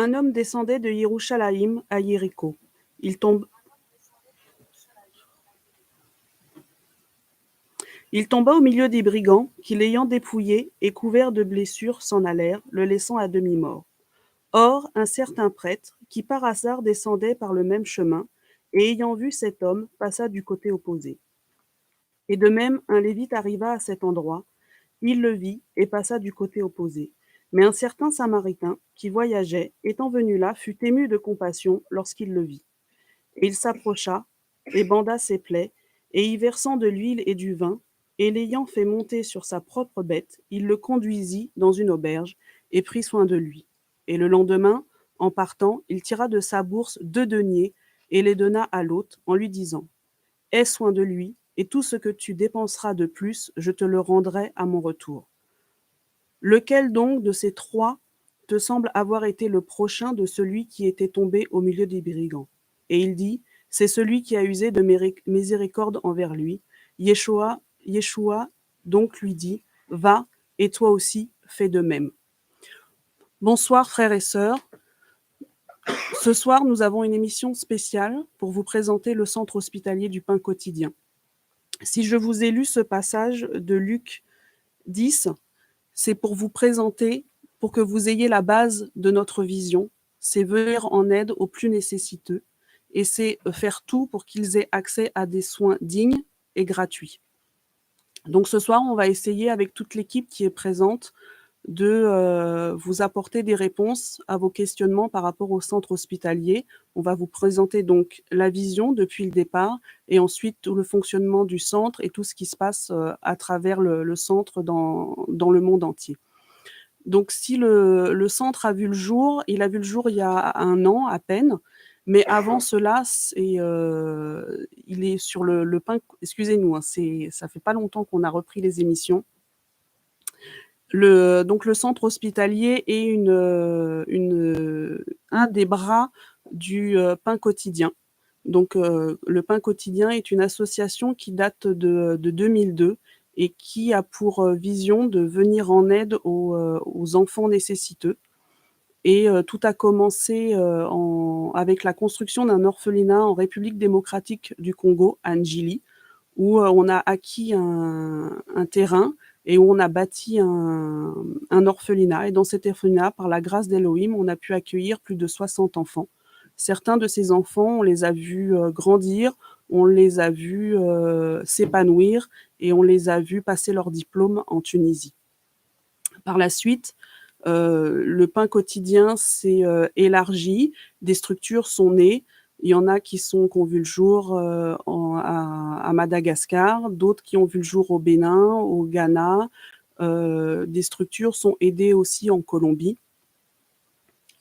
Un homme descendait de Yerushalayim à Jéricho. Il tomba au milieu des brigands qui, l'ayant dépouillé et couvert de blessures, s'en allèrent, le laissant à demi-mort. Or, un certain prêtre, qui par hasard descendait par le même chemin, et ayant vu cet homme, passa du côté opposé. Et de même, un lévite arriva à cet endroit, il le vit et passa du côté opposé. Mais un certain Samaritain, qui voyageait, étant venu là, fut ému de compassion lorsqu'il le vit. Et il s'approcha, et banda ses plaies, et y versant de l'huile et du vin, et l'ayant fait monter sur sa propre bête, il le conduisit dans une auberge, et prit soin de lui. Et le lendemain, en partant, il tira de sa bourse 2 deniers, et les donna à l'hôte, en lui disant: Aie soin de lui, et tout ce que tu dépenseras de plus, je te le rendrai à mon retour. Lequel donc de ces 3 te semble avoir été le prochain de celui qui était tombé au milieu des brigands? Et il dit: C'est celui qui a usé de miséricorde envers lui. Yeshua donc lui dit: Va, et toi aussi fais de même. Bonsoir frères et sœurs. Ce soir, nous avons une émission spéciale pour vous présenter le centre hospitalier du pain quotidien. Si je vous ai lu ce passage de Luc 10, c'est pour vous présenter, pour que vous ayez la base de notre vision, c'est venir en aide aux plus nécessiteux et c'est faire tout pour qu'ils aient accès à des soins dignes et gratuits. Donc ce soir, on va essayer avec toute l'équipe qui est présente de vous apporter des réponses à vos questionnements par rapport au centre hospitalier. On va vous présenter donc la vision depuis le départ et ensuite tout le fonctionnement du centre et tout ce qui se passe à travers le centre dans le monde entier. Donc si le centre a vu le jour, il a vu le jour il y a 1 an à peine, mais avant cela, il est sur le pain. Excusez-nous, hein, ça fait pas longtemps qu'on a repris les émissions. Donc le centre hospitalier est un des bras du pain quotidien. Donc le pain quotidien est une association qui date de 2002 et qui a pour vision de venir en aide aux enfants nécessiteux. Et tout a commencé avec la construction d'un orphelinat en République démocratique du Congo, à Njili, où on a acquis un terrain et où on a bâti un orphelinat. Et dans cet orphelinat, par la grâce d'Elohim, on a pu accueillir plus de 60 enfants. Certains de ces enfants, on les a vus grandir, on les a vus s'épanouir et on les a vus passer leur diplôme en Tunisie. Par la suite, le pain quotidien s'est élargi, des structures sont nées. Il y en a qui ont vu le jour à Madagascar, d'autres qui ont vu le jour au Bénin, au Ghana. Des structures sont aidées aussi en Colombie.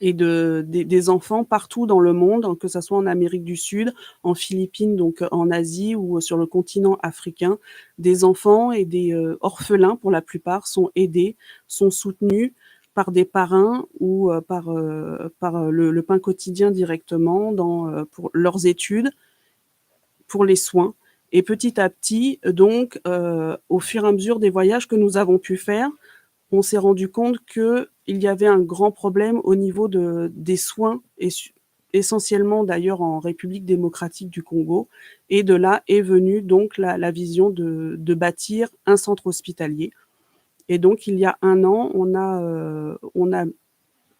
Et des enfants partout dans le monde, que ce soit en Amérique du Sud, en Philippines, donc en Asie ou sur le continent africain, des enfants et des orphelins, pour la plupart, sont aidés, sont soutenus par des parrains ou par le pain quotidien directement pour leurs études, pour les soins. Et petit à petit, donc, au fur et à mesure des voyages que nous avons pu faire, on s'est rendu compte qu'il y avait un grand problème au niveau des soins, et essentiellement d'ailleurs en République démocratique du Congo. Et de là est venue donc la vision de bâtir un centre hospitalier. Et donc, il y a 1 an, on a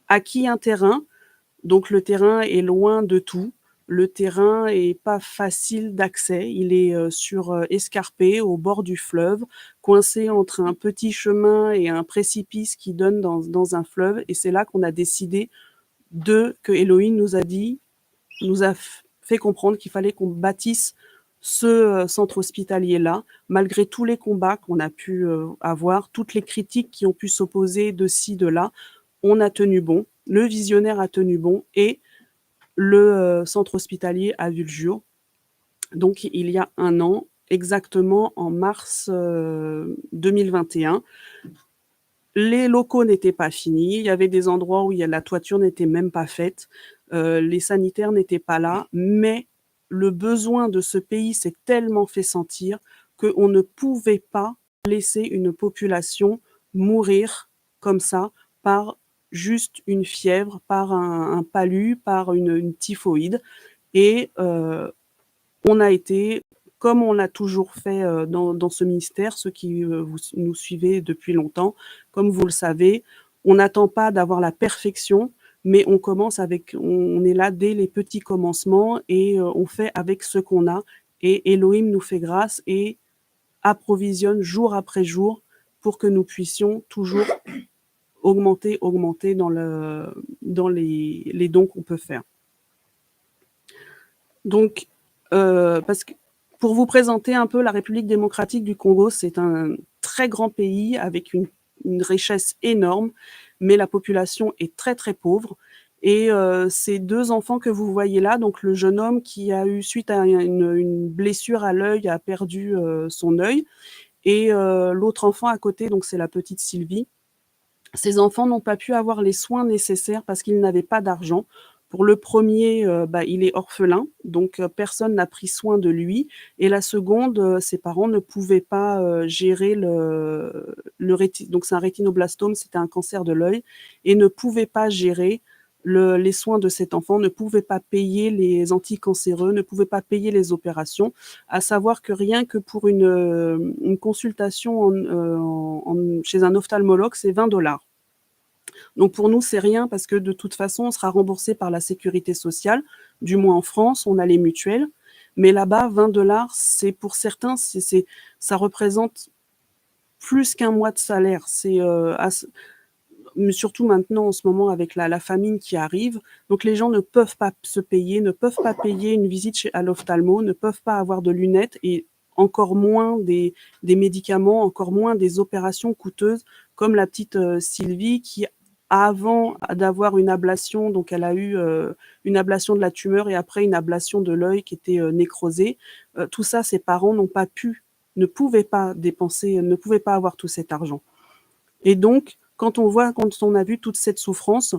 acquis un terrain. Donc, le terrain est loin de tout. Le terrain est pas facile d'accès. Il est escarpé au bord du fleuve, coincé entre un petit chemin et un précipice qui donne dans un fleuve. Et c'est là qu'on a décidé que Elohim nous a fait comprendre qu'il fallait qu'on bâtisse ce centre hospitalier-là, malgré tous les combats qu'on a pu avoir, toutes les critiques qui ont pu s'opposer de ci, de là. On a tenu bon, le visionnaire a tenu bon et le centre hospitalier a vu le jour. Donc il y a 1 an, exactement en mars 2021. Les locaux n'étaient pas finis, il y avait des endroits où la toiture n'était même pas faite, les sanitaires n'étaient pas là, mais le besoin de ce pays s'est tellement fait sentir qu'on ne pouvait pas laisser une population mourir comme ça par juste une fièvre, par un palu, par une typhoïde et on a été, comme on l'a toujours fait dans ce ministère, ceux qui nous suivez depuis longtemps, comme vous le savez, on n'attend pas d'avoir la perfection, mais on commence avec, on est là dès les petits commencements et on fait avec ce qu'on a. Et Elohim nous fait grâce et approvisionne jour après jour pour que nous puissions toujours augmenter dans les dons qu'on peut faire. Donc, parce que pour vous présenter un peu la République démocratique du Congo, c'est un très grand pays avec une richesse énorme, mais la population est très très pauvre. Et ces deux enfants que vous voyez là, donc le jeune homme qui a eu, suite à une blessure à l'œil, a perdu son œil, et l'autre enfant à côté, donc c'est la petite Sylvie. Ces enfants n'ont pas pu avoir les soins nécessaires parce qu'ils n'avaient pas d'argent. Pour le premier, il est orphelin, donc personne n'a pris soin de lui. Et la seconde, ses parents ne pouvaient pas gérer donc c'est un rétinoblastome, c'était un cancer de l'œil, et ne pouvaient pas gérer les soins de cet enfant, ne pouvaient pas payer les anticancéreux, ne pouvaient pas payer les opérations. À savoir que rien que pour une consultation chez un ophtalmologue, c'est 20 $. Donc pour nous, c'est rien parce que de toute façon, on sera remboursé par la sécurité sociale. Du moins en France, on a les mutuelles. Mais là-bas, 20 $, c'est pour certains, ça représente plus qu'un mois de salaire. Mais surtout maintenant, en ce moment, avec la famine qui arrive. Donc les gens ne peuvent pas se payer, ne peuvent pas payer une visite à l'ophtalmo, ne peuvent pas avoir de lunettes et encore moins des médicaments, encore moins des opérations coûteuses, comme la petite Sylvie qui, avant d'avoir une ablation, donc elle a eu une ablation de la tumeur et après une ablation de l'œil qui était nécrosé. Tout ça, ses parents ne pouvaient pas dépenser, ne pouvaient pas avoir tout cet argent. Et donc, quand on a vu toute cette souffrance,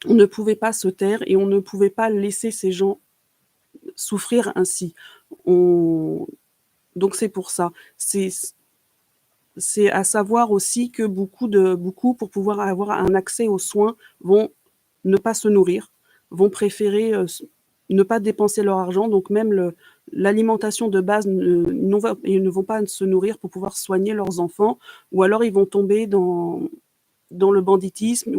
on ne pouvait pas se taire et on ne pouvait pas laisser ces gens souffrir ainsi. Donc c'est pour ça. C'est à savoir aussi que beaucoup, pour pouvoir avoir un accès aux soins, vont ne pas se nourrir, vont préférer ne pas dépenser leur argent. Donc même l'alimentation de base, ils ne vont pas se nourrir pour pouvoir soigner leurs enfants, ou alors ils vont tomber dans le banditisme,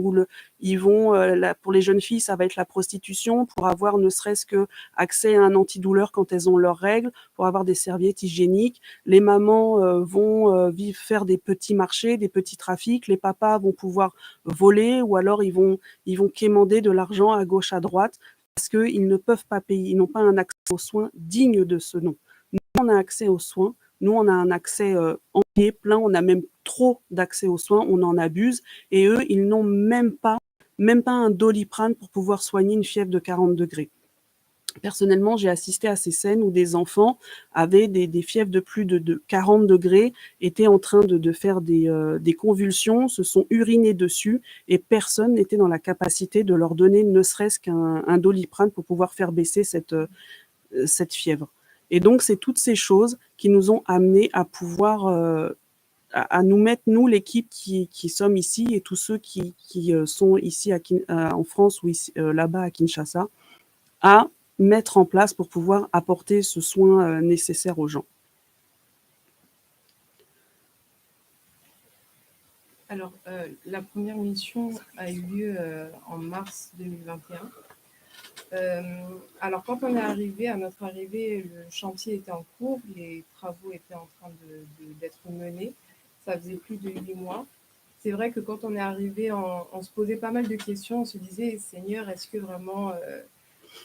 ils vont, pour les jeunes filles, ça va être la prostitution, pour avoir ne serait-ce que accès à un antidouleur quand elles ont leurs règles, pour avoir des serviettes hygiéniques. Les mamans vont faire des petits marchés, des petits trafics. Les papas vont pouvoir voler ou alors ils vont quémander de l'argent à gauche, à droite parce qu'ils ne peuvent pas payer, ils n'ont pas un accès aux soins digne de ce nom. Nous, on a accès aux soins. Nous, on a un accès entier, plein, on a même trop d'accès aux soins, on en abuse, et eux, ils n'ont même pas un Doliprane pour pouvoir soigner une fièvre de 40 degrés. Personnellement, j'ai assisté à ces scènes où des enfants avaient des fièvres de plus de 40 degrés, étaient en train de faire des convulsions, se sont urinés dessus, et personne n'était dans la capacité de leur donner ne serait-ce qu'un Doliprane pour pouvoir faire baisser cette fièvre. Et donc, c'est toutes ces choses qui nous ont amenés à pouvoir, à nous mettre, nous, l'équipe qui sommes ici et tous ceux qui sont ici en France ou ici, là-bas à Kinshasa, à mettre en place pour pouvoir apporter ce soin nécessaire aux gens. Alors, la première mission a eu lieu en mars 2021. Alors, quand on est arrivé, à notre arrivée, le chantier était en cours, les travaux étaient en train d'être menés. Ça faisait plus de 8 mois. C'est vrai que quand on est arrivé, on se posait pas mal de questions. On se disait, Seigneur, est-ce que vraiment,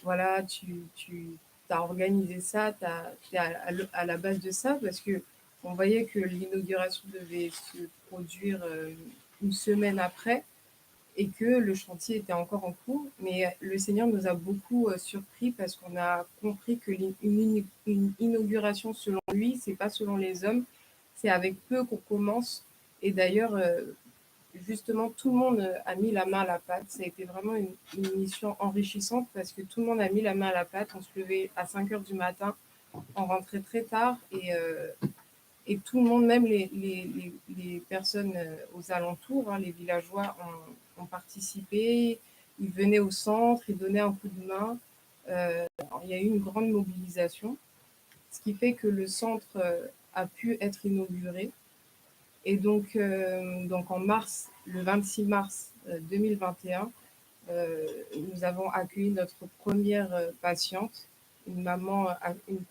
voilà, tu as organisé ça, tu es à la base de ça? Parce que on voyait que l'inauguration devait se produire une semaine après et que le chantier était encore en cours. Mais le Seigneur nous a beaucoup surpris parce qu'on a compris que une inauguration selon lui, c'est pas selon les hommes, c'est avec peu qu'on commence. Et d'ailleurs, justement, tout le monde a mis la main à la pâte. Ça a été vraiment une mission enrichissante parce que tout le monde a mis la main à la pâte. On se levait à 5 heures du matin, on rentrait très tard et tout le monde, même les personnes aux alentours, hein, les villageois, ont participé, ils venaient au centre, ils donnaient un coup de main. Il y a eu une grande mobilisation, ce qui fait que le centre a pu être inauguré. Et donc en mars, le 26 mars 2021, nous avons accueilli notre première patiente, une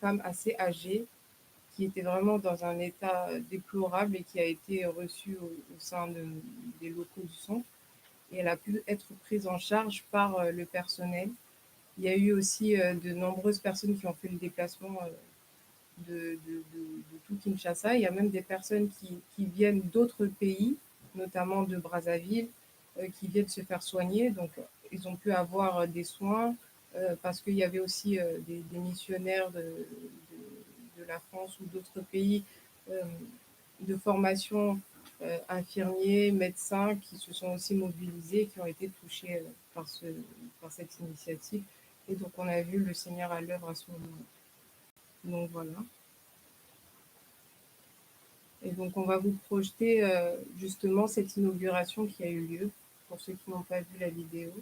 femme assez âgée, qui était vraiment dans un état déplorable et qui a été reçue au sein des locaux du centre. Et elle a pu être prise en charge par le personnel. Il y a eu aussi de nombreuses personnes qui ont fait le déplacement de tout Kinshasa. Il y a même des personnes qui viennent d'autres pays, notamment de Brazzaville, qui viennent se faire soigner. Donc, ils ont pu avoir des soins parce qu'il y avait aussi des missionnaires de la France ou d'autres pays de formation, infirmiers, médecins, qui se sont aussi mobilisés, qui ont été touchés par cette initiative. Et donc, on a vu le Seigneur à l'œuvre à ce moment-là. Donc, voilà. Et donc, on va vous projeter justement cette inauguration qui a eu lieu, pour ceux qui n'ont pas vu la vidéo.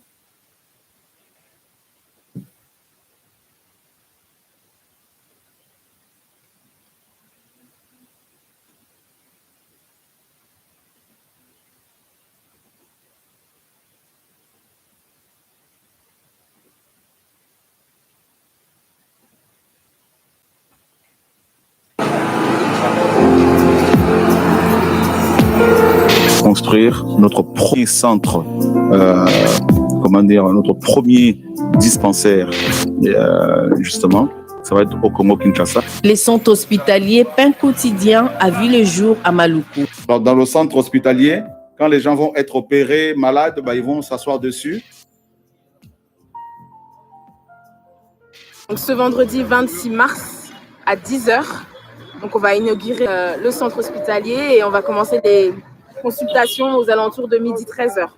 Construire notre premier centre, notre premier dispensaire, justement, ça va être au Congo-Kinshasa. Le centre hospitalier Pain Quotidien a vu le jour à Maluku. Alors, dans le centre hospitalier, quand les gens vont être opérés, malades, ils vont s'asseoir dessus. Donc, ce vendredi 26 mars à 10h, donc on va inaugurer le centre hospitalier et on va commencer des consultations aux alentours de midi 13h.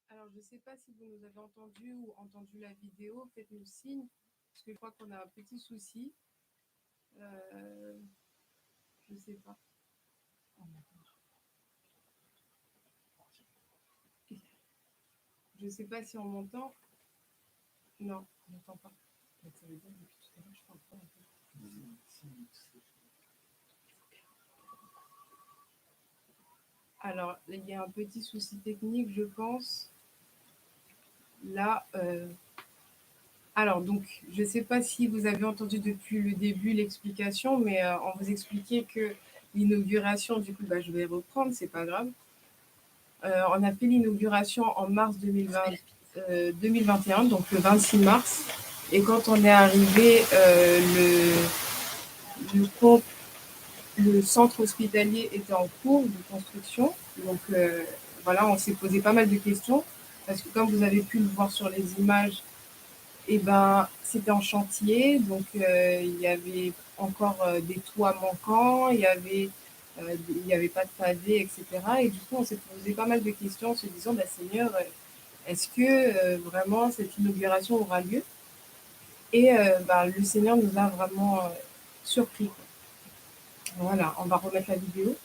Alors, je ne sais pas si vous nous avez entendu ou entendu la vidéo, faites-nous signe, parce que je crois qu'on a un petit souci. Je ne sais pas. Je ne sais pas si on m'entend. Non, on n'entend pas. Ça veut dire que depuis tout à l'heure, je ne parle pas. Alors, il y a un petit souci technique, je pense. Là, alors, donc, je ne sais pas si vous avez entendu depuis le début l'explication, mais on vous expliquait que l'inauguration, du coup, je vais reprendre, c'est pas grave. On a fait l'inauguration en mars 2021, donc le 26 mars. Et quand on est arrivé, le centre hospitalier était en cours de construction. Donc voilà, on s'est posé pas mal de questions parce que comme vous avez pu le voir sur les images, c'était en chantier. Donc il y avait encore des toits manquants, il y avait pas de pavés, etc. Et du coup, on s'est posé pas mal de questions en se disant, Seigneur, est-ce que vraiment cette inauguration aura lieu? Et le Seigneur nous a vraiment surpris. Voilà, on va remettre la vidéo.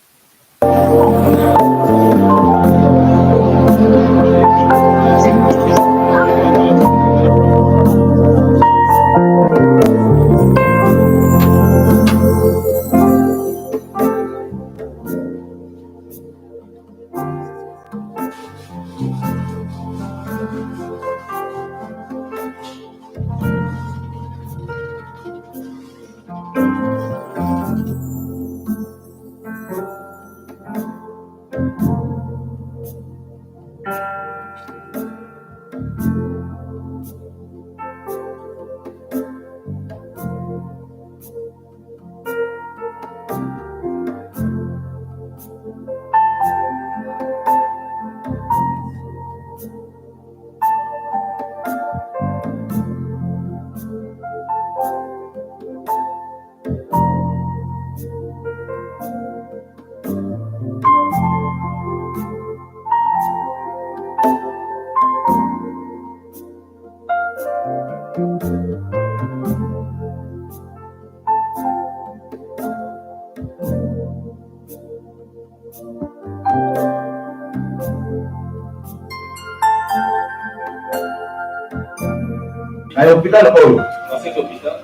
À l'hôpital Olo, dans cet hôpital,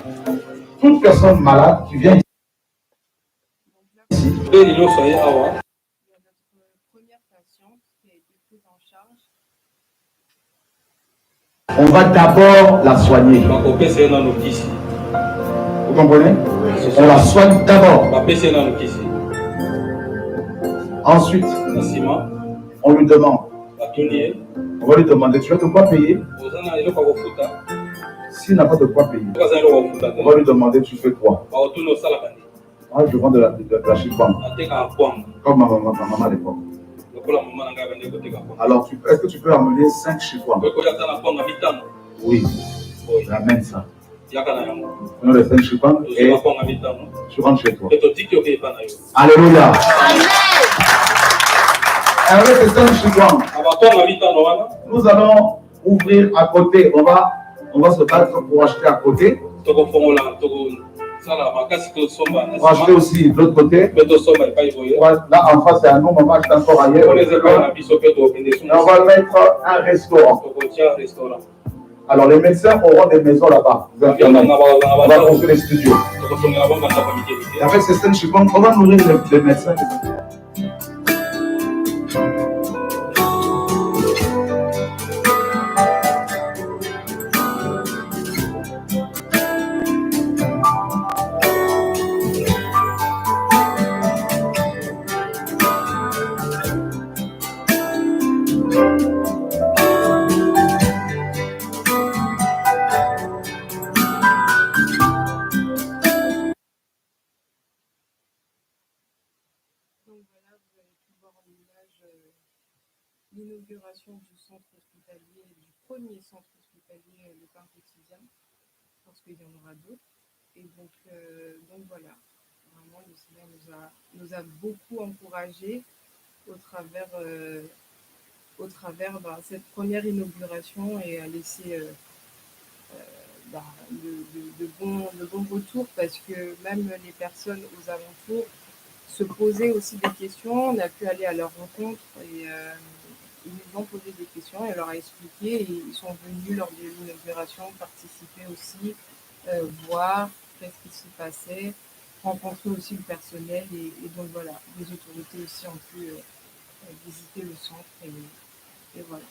toute personne malade qui vient ici, Il y a notre première patiente qui a été prise en charge. on va d'abord la soigner. Vous comprenez? On la soigne d'abord. Ensuite, on lui demande. On va lui demander, tu as de quoi payer? S'il n'a pas de quoi payer, on va lui demander, tu fais quoi? Moi, je vends de la chiffon. Comme ma maman à l'époque. Alors, est-ce que tu peux amener 5 chiffons? Oui. Ramène ça. Prenons les 5 chiffons et tu rentres chez toi. Alléluia. Avec ces 5 chiffons, nous allons ouvrir à côté. On va se battre pour acheter à côté. On va acheter aussi de l'autre côté. Là en face, c'est à nous, on va acheter encore ailleurs. Et on va mettre un restaurant. Alors les médecins auront des maisons là-bas. On va construire des studios. Et avec ces 5 chiffons, on va nourrir les médecins. Donc voilà, vous avez pu voir en image l'inauguration du centre hospitalier, du premier centre hospitalier, le Pain Quotidien, parce qu'il y en aura d'autres. Et donc voilà, vraiment le Seigneur nous a beaucoup encouragés au travers cette première inauguration et a laissé de bons retours, parce que même les personnes aux alentours se poser aussi des questions. On a pu aller à leur rencontre et ils nous ont posé des questions et on leur a expliqué, et ils sont venus lors de l'inauguration participer aussi, voir qu'est-ce qui se passait, rencontrer aussi le personnel, et donc voilà, les autorités aussi ont pu visiter le centre, et voilà.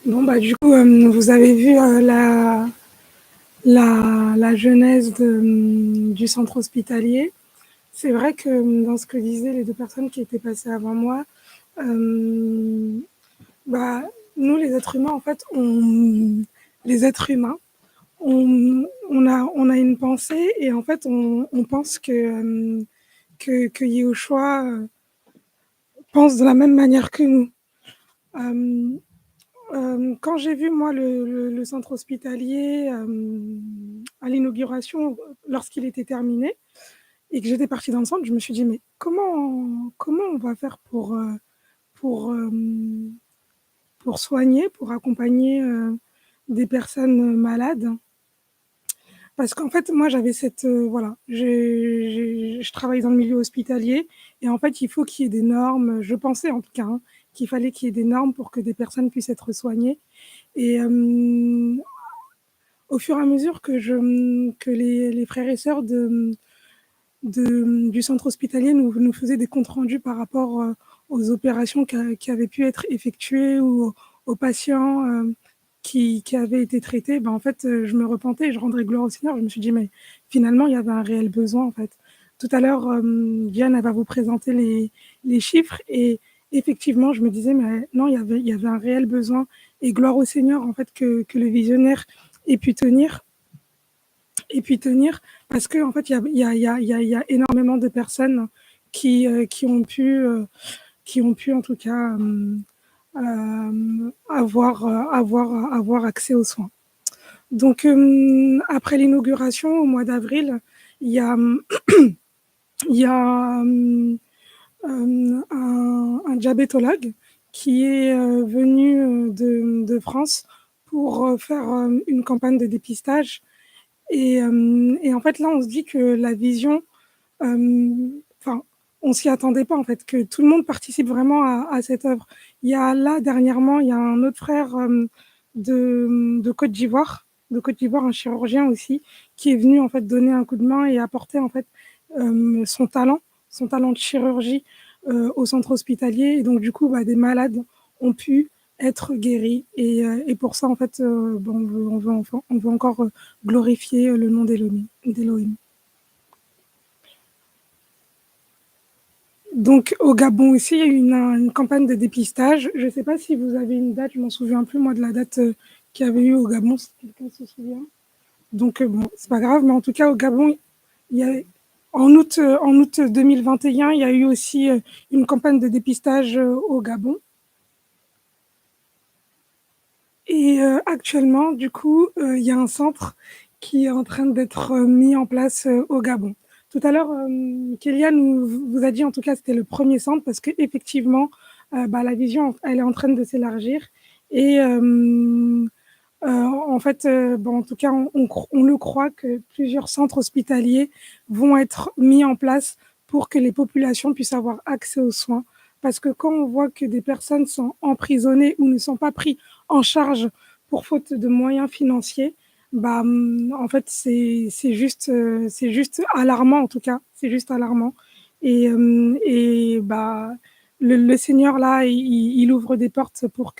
Bon, bah, du coup, vous avez vu la genèse du centre hospitalier. C'est vrai que dans ce que disaient les deux personnes qui étaient passées avant moi, bah, nous, les êtres humains, en fait, les êtres humains, on a une pensée et en fait, on pense que Yehoshua pense de la même manière que nous. Quand j'ai vu, moi, le centre hospitalier à l'inauguration, lorsqu'il était terminé, et que j'étais partie dans le centre, je me suis dit, mais comment on va faire pour, pour soigner, pour accompagner des personnes malades? Parce qu'en fait, moi, j'avais cette... voilà, je travaille dans le milieu hospitalier, et en fait, il faut qu'il y ait des normes, je pensais en tout cas, hein, qu'il fallait qu'il y ait des normes pour que des personnes puissent être soignées. Et au fur et à mesure que les frères et sœurs du centre hospitalier nous faisaient des comptes rendus par rapport aux opérations qui avaient pu être effectuées ou aux patients qui avaient été traités, ben en fait, je me repentais et je rendrais gloire au Seigneur. Je me suis dit, mais finalement, il y avait un réel besoin, en fait. Tout à l'heure, Diane, elle va vous présenter les chiffres et effectivement, je me disais, mais non, il y avait un réel besoin et gloire au Seigneur, en fait, que le visionnaire ait pu tenir. Et puis tenir, parce que en fait, il y a énormément de personnes qui ont pu en tout cas avoir accès aux soins. Donc après l'inauguration au mois d'avril, il y a un diabétologue qui est venu de France pour faire une campagne de dépistage. Et en fait, là, on se dit que la vision, enfin, on s'y attendait pas, en fait, que tout le monde participe vraiment à cette œuvre. Il y a là, dernièrement, il y a un autre frère de Côte d'Ivoire, un chirurgien aussi, qui est venu, en fait, donner un coup de main et apporter, en fait, son talent de chirurgie au centre hospitalier. Et donc, du coup, bah, des malades ont pu être guéris. Et pour ça, en fait, bon, on veut encore glorifier le nom d'Elohim. Donc, au Gabon aussi, il y a eu une campagne de dépistage. Je ne sais pas si vous avez une date, je m'en souviens plus, moi, de la date qu'il y avait eu au Gabon, si quelqu'un se souvient. Donc, bon, c'est pas grave, mais en tout cas, au Gabon, il y a, en août 2021, il y a eu aussi une campagne de dépistage au Gabon. Et actuellement, du coup, il y a un centre qui est en train d'être mis en place au Gabon. Tout à l'heure, Kélia vous a dit, en tout cas, c'était le premier centre parce qu'effectivement, la vision, elle est en train de s'élargir. Et en fait, en tout cas, on le croit que plusieurs centres hospitaliers vont être mis en place pour que les populations puissent avoir accès aux soins. Parce que quand on voit que des personnes sont emprisonnées ou ne sont pas prises en charge pour faute de moyens financiers, en fait, c'est juste alarmant, en tout cas. C'est juste alarmant. Et le Seigneur, là, il ouvre des portes pour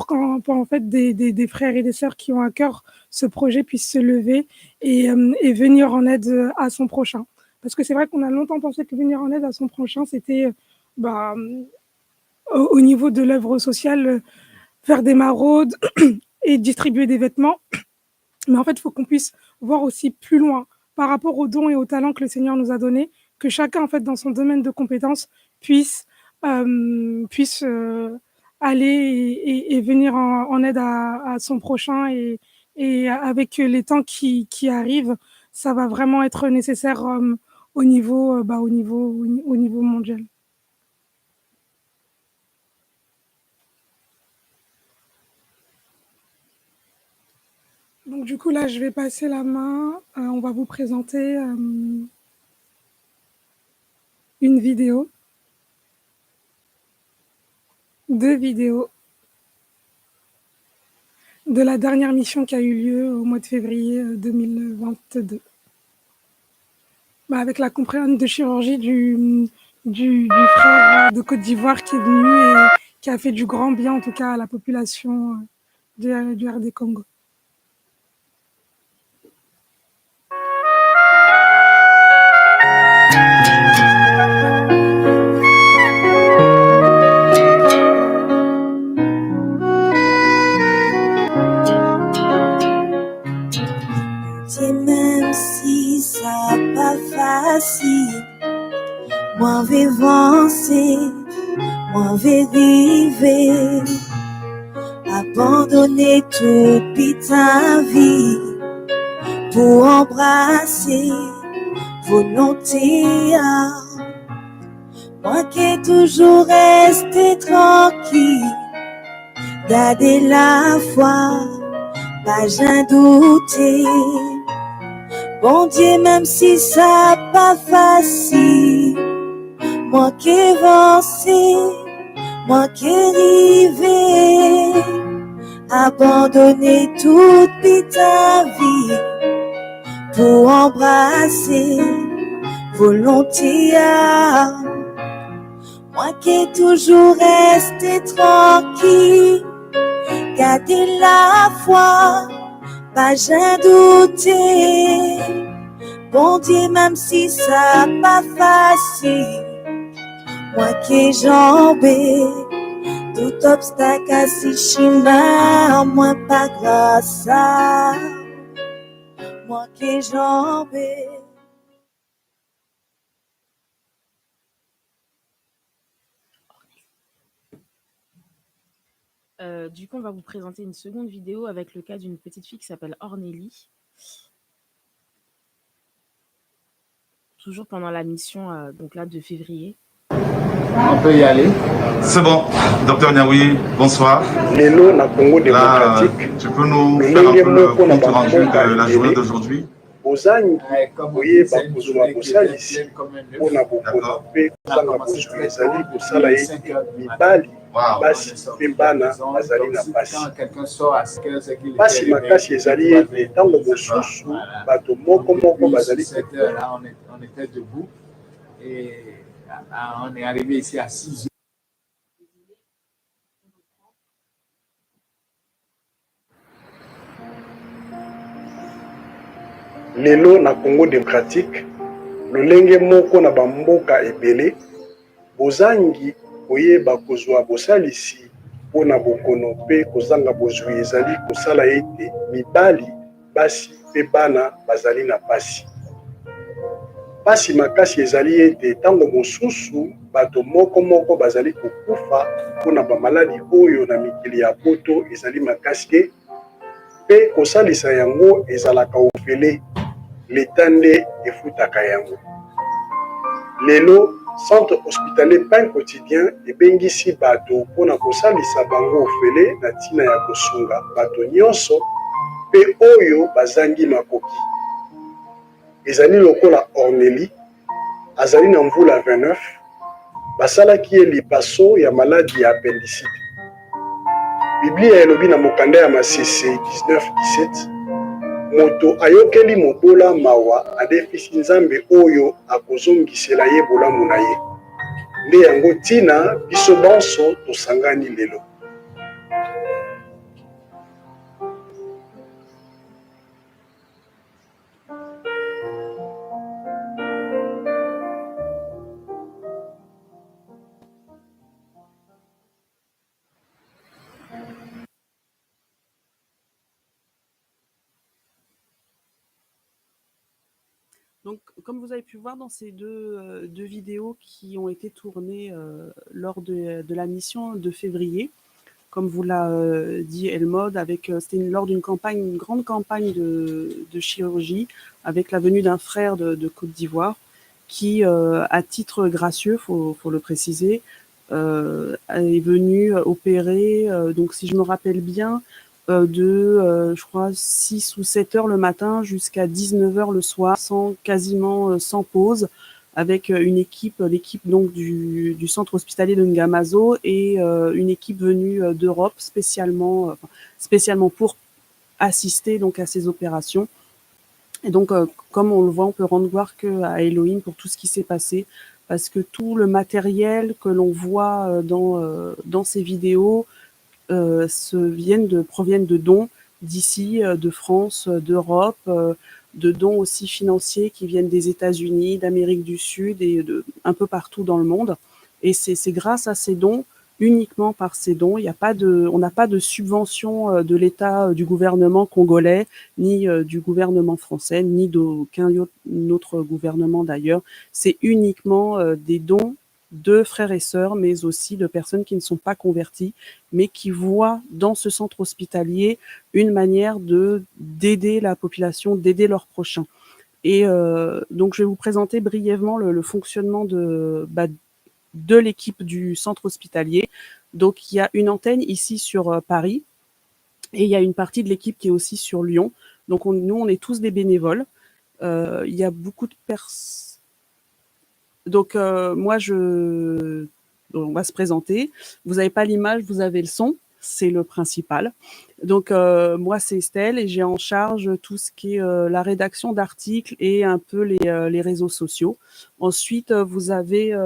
en fait, des frères et des sœurs qui ont à cœur ce projet puissent se lever et venir en aide à son prochain. Parce que c'est vrai qu'on a longtemps pensé que venir en aide à son prochain, c'était au niveau de l'œuvre sociale, faire des maraudes et distribuer des vêtements. Mais en fait, il faut qu'on puisse voir aussi plus loin par rapport aux dons et aux talents que le Seigneur nous a donnés, que chacun, en fait, dans son domaine de compétences, puisse aller et venir en aide à son prochain. Et avec les temps qui arrivent, ça va vraiment être nécessaire au niveau mondial. Donc du coup, là, je vais passer la main. On va vous présenter une vidéo. 2 vidéos de la dernière mission qui a eu lieu au mois de février 2022. Avec la compréhension de chirurgie du frère de Côte d'Ivoire qui est venu et qui a fait du grand bien, en tout cas, à la population du RD Congo. Même si ça pas facile, moi vais avancer, moi vais vivre, abandonner toute ta vie pour embrasser volonté. Moi qui ai toujours resté tranquille, garder la foi, pas j'en douter. Bon Dieu, même si ça pas facile, moi qui avancé, moi qui arrivé, abandonner toute ta vie pour embrasser volonté. Moi qui ai toujours resté tranquille, garder la foi, pas j'en douter. Bon Dieu, même si ça pas facile, moi qui jambé, tout obstacle à si chemin, moi pas grâce à moi qui jambé. Du coup, on va vous présenter une seconde vidéo avec le cas d'une petite fille qui s'appelle Ornélie. Toujours pendant la mission donc là, de février. On peut y aller. C'est bon. Docteur Niaoui, bonsoir. Lelo na Congo démocratique. Tu peux nous faire un peu le compte rendu de la journée d'aujourd'hui? Bozangi koyeba kozwa bosalisi mpona bokono mpe kozanga bozwi ezali kosala ete mibali basi mpe bana bazali na pasi. Pasi makasi ezali ete ntango mosusu bato moko bazali on était debout et on est arrivé ici à 6 heures. Lelo na Congo démocratique lolenge moko na bamboka ebele bozangi koyeba kozwa bosalisi mpona bokono mpe kozanga bozwi ezali kosala ete mibali basi mpe bana bazali na pasi. Pasi makasi ezali ete ntango mosusu bato moko bazali kokufa mpona bamaladi oyo na mikili ya poto ezali makasi te mpe kosalisa yango ezalaka ofele leta nde efutaka yango. Lelo centre hospitalier Pain Quotidien ebengisi bato mpona kosalisa bango ofele na ntina ya kosunga bato nyonso mpe oyo bazangi makoki. Ezali lokola Ornélie azali na mvula 29 basalaki ye lipaso ya maladi ya appendicite. Biblia elobi na mokanda ya Masese 19:17 moto ayokeli mobola mawa adefisi nzambe oyo akozongisela ye bolamu na ye. Nde yango tina biso bonso tosangani lelo. Donc, comme vous avez pu voir dans ces deux vidéos qui ont été tournées lors de la mission de février, comme vous l'a dit Elmod, c'était lors d'une grande campagne de chirurgie, avec la venue d'un frère de Côte d'Ivoire, qui, à titre gracieux, faut le préciser, est venu opérer, donc si je me rappelle bien, je crois, 6 ou 7 heures le matin jusqu'à 19 heures le soir, quasiment sans pause, avec l'équipe donc du centre hospitalier de Ngamazo et une équipe venue d'Europe spécialement pour assister donc à ces opérations. Et donc, comme on le voit, on peut rendre gloire à Elohim pour tout ce qui s'est passé, parce que tout le matériel que l'on voit dans ces vidéos proviennent de dons d'ici, de France, d'Europe, de dons aussi financiers qui viennent des États-Unis, d'Amérique du Sud et un peu partout dans le monde. Et c'est grâce à ces dons, uniquement par ces dons, on n'a pas de subvention de l'État, du gouvernement congolais, ni du gouvernement français, ni d'aucun autre gouvernement d'ailleurs. C'est uniquement des dons de frères et sœurs, mais aussi de personnes qui ne sont pas converties, mais qui voient dans ce centre hospitalier une manière d'aider la population, d'aider leurs prochains. Et donc, je vais vous présenter brièvement le fonctionnement de l'équipe du centre hospitalier. Donc, il y a une antenne ici sur Paris, et il y a une partie de l'équipe qui est aussi sur Lyon. Donc, nous, on est tous des bénévoles. Il y a beaucoup de personnes. Donc, moi, on va se présenter. Vous n'avez pas l'image, vous avez le son. C'est le principal. Donc, moi, c'est Estelle et j'ai en charge tout ce qui est la rédaction d'articles et un peu les réseaux sociaux. Ensuite, vous avez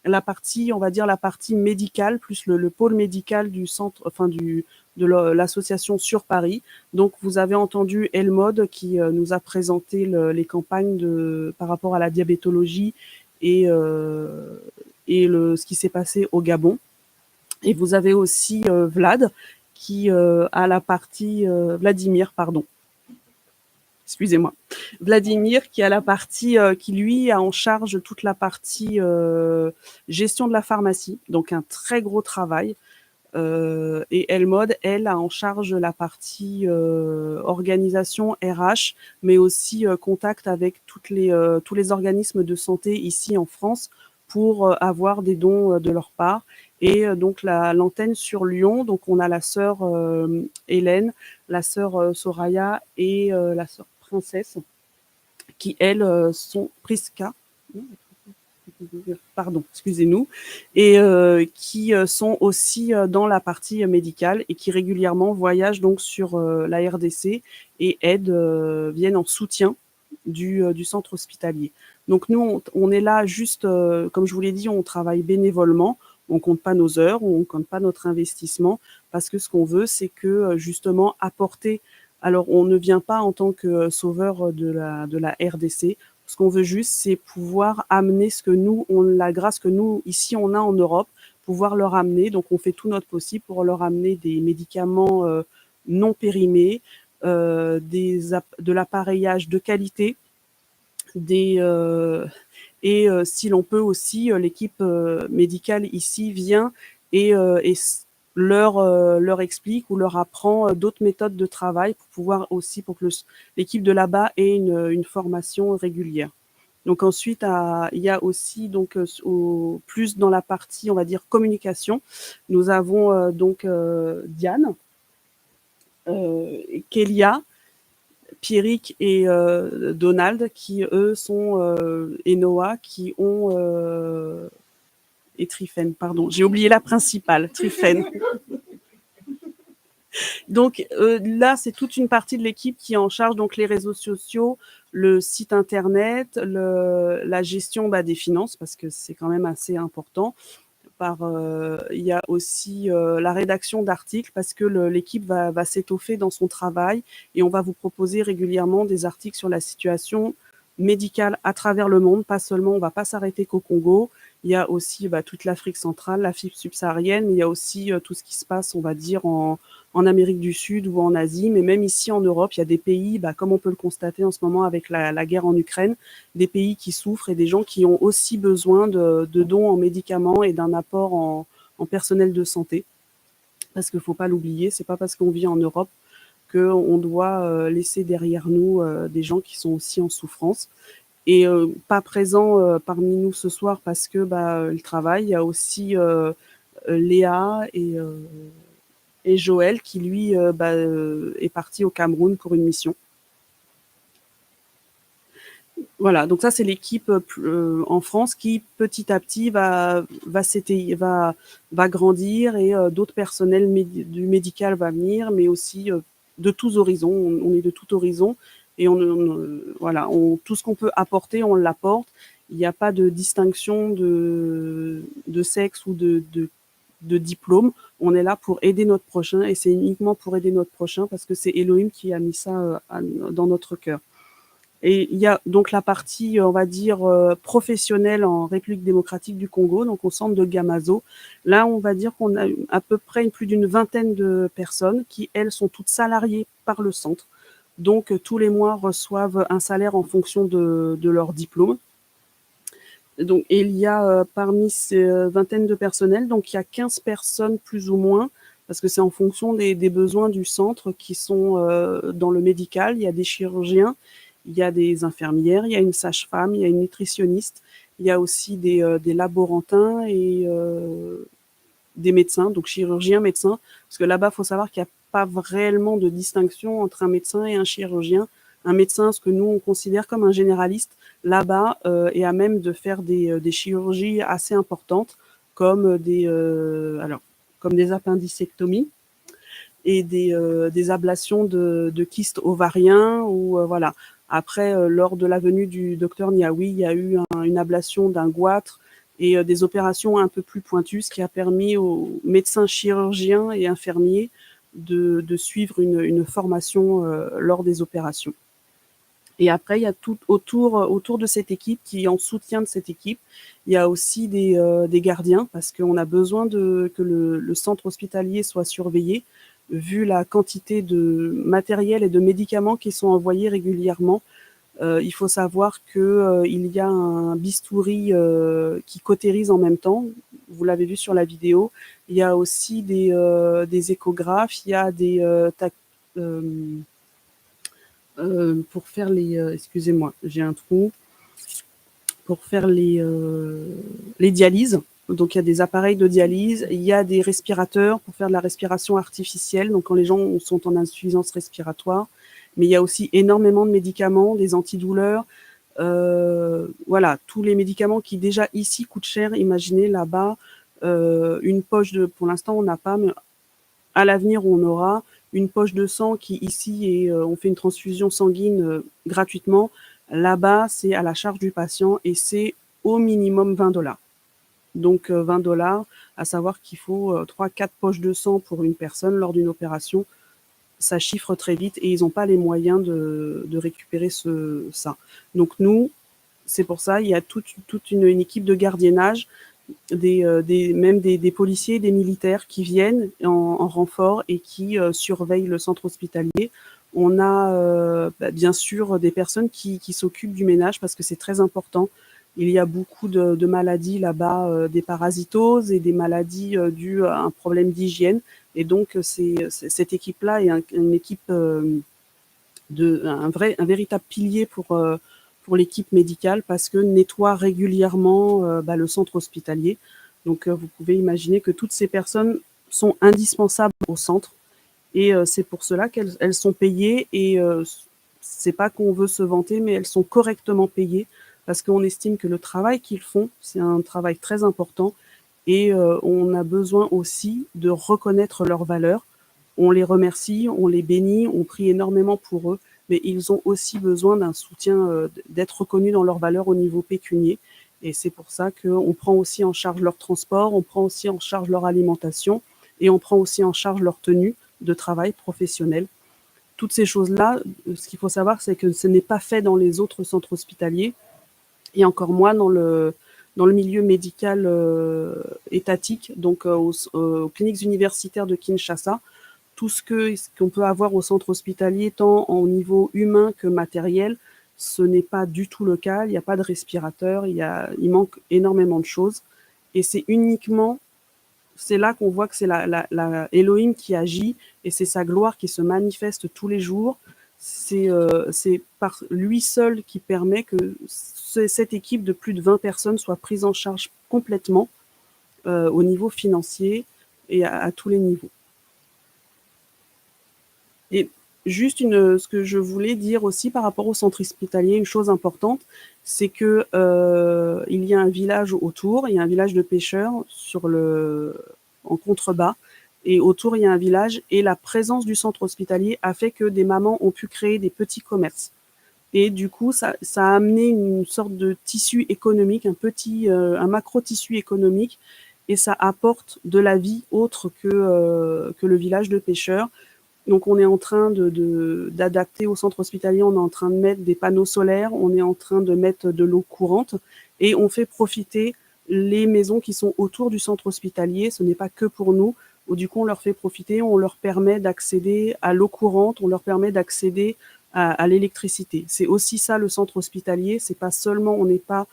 la partie, on va dire la partie médicale, plus le pôle médical du centre, enfin de l'association sur Paris. Donc, vous avez entendu Elmode qui nous a présenté les campagnes par rapport à la diabétologie et ce qui s'est passé au Gabon. Et vous avez aussi Vlad qui a la partie Vladimir, pardon. Excusez-moi. Vladimir qui a la partie qui lui a en charge toute la partie gestion de la pharmacie, donc un très gros travail. Et Elmode, elle, a en charge la partie organisation RH, mais aussi contact avec tous les organismes de santé ici en France pour avoir des dons de leur part. Et donc l'antenne sur Lyon, donc on a la sœur Hélène, la sœur Soraya et la sœur Princesse, qui elles sont Priska. Pardon, excusez-nous, et qui sont aussi dans la partie médicale et qui régulièrement voyagent donc sur la RDC et viennent en soutien du centre hospitalier. Donc nous, on est là juste, comme je vous l'ai dit, on travaille bénévolement, on compte pas nos heures, on compte pas notre investissement, parce que ce qu'on veut, c'est que justement apporter. Alors, on ne vient pas en tant que sauveur de la RDC. Ce qu'on veut juste, c'est pouvoir amener la grâce que nous, ici, on a en Europe, pouvoir leur amener. Donc, on fait tout notre possible pour leur amener des médicaments non périmés, de l'appareillage de qualité, et si l'on peut aussi, l'équipe médicale ici vient et leur explique ou leur apprend d'autres méthodes de travail pour que l'équipe de là-bas ait une formation régulière. Donc ensuite, il y a aussi donc plus dans la partie, on va dire, communication, nous avons donc Diane, Kélia, Pierrick et Donald qui eux sont et Noah qui ont et Tryphène, pardon, j'ai oublié la principale, Tryphène. Donc là, c'est toute une partie de l'équipe qui est en charge donc les réseaux sociaux, le site internet, la gestion des finances parce que c'est quand même assez important. Il y a aussi la rédaction d'articles parce que l'équipe va s'étoffer dans son travail et on va vous proposer régulièrement des articles sur la situation médicale à travers le monde, pas seulement, on ne va pas s'arrêter qu'au Congo. Il y a aussi toute l'Afrique centrale, l'Afrique subsaharienne, mais il y a aussi tout ce qui se passe, on va dire, en Amérique du Sud ou en Asie, mais même ici en Europe, il y a des pays, comme on peut le constater en ce moment avec la guerre en Ukraine, des pays qui souffrent et des gens qui ont aussi besoin de dons en médicaments et d'un apport en personnel de santé. Parce qu'il ne faut pas l'oublier, c'est pas parce qu'on vit en Europe qu'on doit laisser derrière nous des gens qui sont aussi en souffrance. Et pas présent parmi nous ce soir parce que le travail, il y a aussi Léa et Joël qui lui est parti au Cameroun pour une mission. Voilà, donc ça c'est l'équipe en France qui petit à petit va grandir et d'autres personnels du médical va venir, mais aussi de tous horizons. On est de tout horizon et tout ce qu'on peut apporter, on l'apporte. Il n'y a pas de distinction de sexe ou diplôme. On est là pour aider notre prochain et c'est uniquement pour aider notre prochain parce que c'est Elohim qui a mis ça dans notre cœur. Et il y a donc la partie, on va dire, professionnelle en République démocratique du Congo, donc au centre de Gamazo. Là, on va dire qu'on a à peu près plus d'une vingtaine de personnes qui, elles, sont toutes salariées par le centre. Donc, tous les mois reçoivent un salaire en fonction de leur diplôme. Donc, et il y a parmi ces vingtaines de personnels, donc il y a 15 personnes plus ou moins, parce que c'est en fonction des besoins du centre qui sont dans le médical. Il y a des chirurgiens, il y a des infirmières, il y a une sage-femme, il y a une nutritionniste, il y a aussi des laborantins et des médecins, donc chirurgiens, médecins, parce que là-bas, il faut savoir qu'il n'y a pas réellement de distinction entre un médecin et un chirurgien. Un médecin, ce que nous, on considère comme un généraliste, là-bas, est à même de faire des chirurgies assez importantes, comme comme des appendicectomies et des ablations de kystes ovariens ou voilà. Après, lors de la venue du docteur Niaoui, il y a eu une ablation d'un goitre et des opérations un peu plus pointues, ce qui a permis aux médecins chirurgiens et infirmiers de suivre une formation lors des opérations. Et après, il y a tout autour de cette équipe qui est en soutien de cette équipe. Il y a aussi des gardiens parce qu'on a besoin que le centre hospitalier soit surveillé vu la quantité de matériel et de médicaments qui sont envoyés régulièrement. Il faut savoir qu'il y a un bistouri qui cautérise en même temps. Vous l'avez vu sur la vidéo. Il y a aussi des échographes. Il y a pour faire les... excusez-moi, j'ai un trou. Pour faire les dialyses. Donc, il y a des appareils de dialyse. Il y a des respirateurs pour faire de la respiration artificielle. Donc, quand les gens sont en insuffisance respiratoire. Mais il y a aussi énormément de médicaments, des antidouleurs. Voilà, tous les médicaments qui déjà ici coûtent cher. Imaginez là-bas une poche pour l'instant, on n'a pas, mais à l'avenir, on aura une poche de sang qui ici, on fait une transfusion sanguine gratuitement. Là-bas, c'est à la charge du patient et c'est au minimum $20. Donc, $20, à savoir qu'il faut 3-4 poches de sang pour une personne lors d'une opération. Ça chiffre très vite et ils n'ont pas les moyens de récupérer ça. Donc, nous, c'est pour ça, il y a toute une équipe de gardiennage, même des policiers, des militaires qui viennent en renfort et qui surveillent le centre hospitalier. On a bien sûr des personnes qui s'occupent du ménage parce que c'est très important. Il y a beaucoup de maladies là-bas, des parasitoses et des maladies dues à un problème d'hygiène. Et donc, cette équipe-là est une équipe, un véritable pilier pour l'équipe médicale parce que nettoie régulièrement le centre hospitalier. Donc, vous pouvez imaginer que toutes ces personnes sont indispensables au centre. Et c'est pour cela qu'elles sont payées et c'est pas qu'on veut se vanter, mais elles sont correctement payées parce qu'on estime que le travail qu'ils font, c'est un travail très important et on a besoin aussi de reconnaître leurs valeurs. On les remercie, on les bénit, on prie énormément pour eux, mais ils ont aussi besoin d'un soutien, d'être reconnus dans leurs valeurs au niveau pécunier. Et c'est pour ça qu'on prend aussi en charge leur transport, on prend aussi en charge leur alimentation et on prend aussi en charge leur tenue de travail professionnel. Toutes ces choses-là, ce qu'il faut savoir, c'est que ce n'est pas fait dans les autres centres hospitaliers et encore moins dans le milieu médical étatique, donc aux cliniques universitaires de Kinshasa. Tout ce qu'on peut avoir au centre hospitalier, tant au niveau humain que matériel, ce n'est pas du tout le cas. Il n'y a pas de respirateur, il manque énormément de choses. Et c'est là qu'on voit que c'est la Elohim qui agit et c'est sa gloire qui se manifeste tous les jours. C'est par lui seul qui permet que cette équipe de plus de 20 personnes soit prise en charge complètement au niveau financier et à tous les niveaux. Et juste ce que je voulais dire aussi par rapport au centre hospitalier, une chose importante, c'est que il y a un village autour, il y a un village de pêcheurs en contrebas, et autour il y a un village, et la présence du centre hospitalier a fait que des mamans ont pu créer des petits commerces. Et du coup, ça a amené une sorte de tissu économique, un macro-tissu économique, et ça apporte de la vie autre que le village de pêcheurs. Donc on est en train d'adapter au centre hospitalier, on est en train de mettre des panneaux solaires, on est en train de mettre de l'eau courante et on fait profiter les maisons qui sont autour du centre hospitalier. Ce n'est pas que pour nous. Du coup, on leur fait profiter, on leur permet d'accéder à l'eau courante, on leur permet d'accéder à l'électricité. C'est aussi ça le centre hospitalier. C'est pas seulement, on n'est pas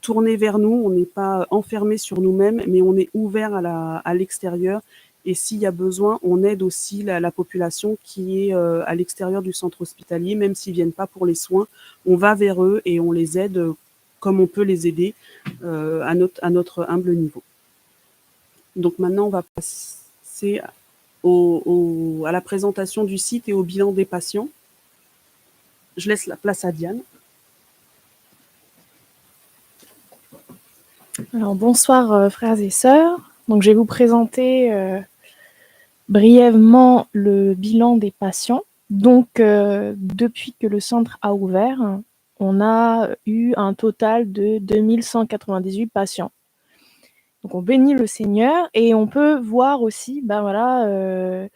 tourné vers nous, on n'est pas enfermé sur nous-mêmes, mais on est ouvert à l'extérieur. Et s'il y a besoin, on aide aussi la population qui est à l'extérieur du centre hospitalier, même s'ils viennent pas pour les soins. On va vers eux et on les aide comme on peut les aider à notre humble niveau. Donc maintenant, on va passer à la présentation du site et au bilan des patients. Je laisse la place à Diane. Alors, bonsoir frères et sœurs. Donc, je vais vous présenter brièvement le bilan des patients. Donc, depuis que le centre a ouvert, on a eu un total de 2198 patients. Donc, on bénit le Seigneur et on peut voir aussi, le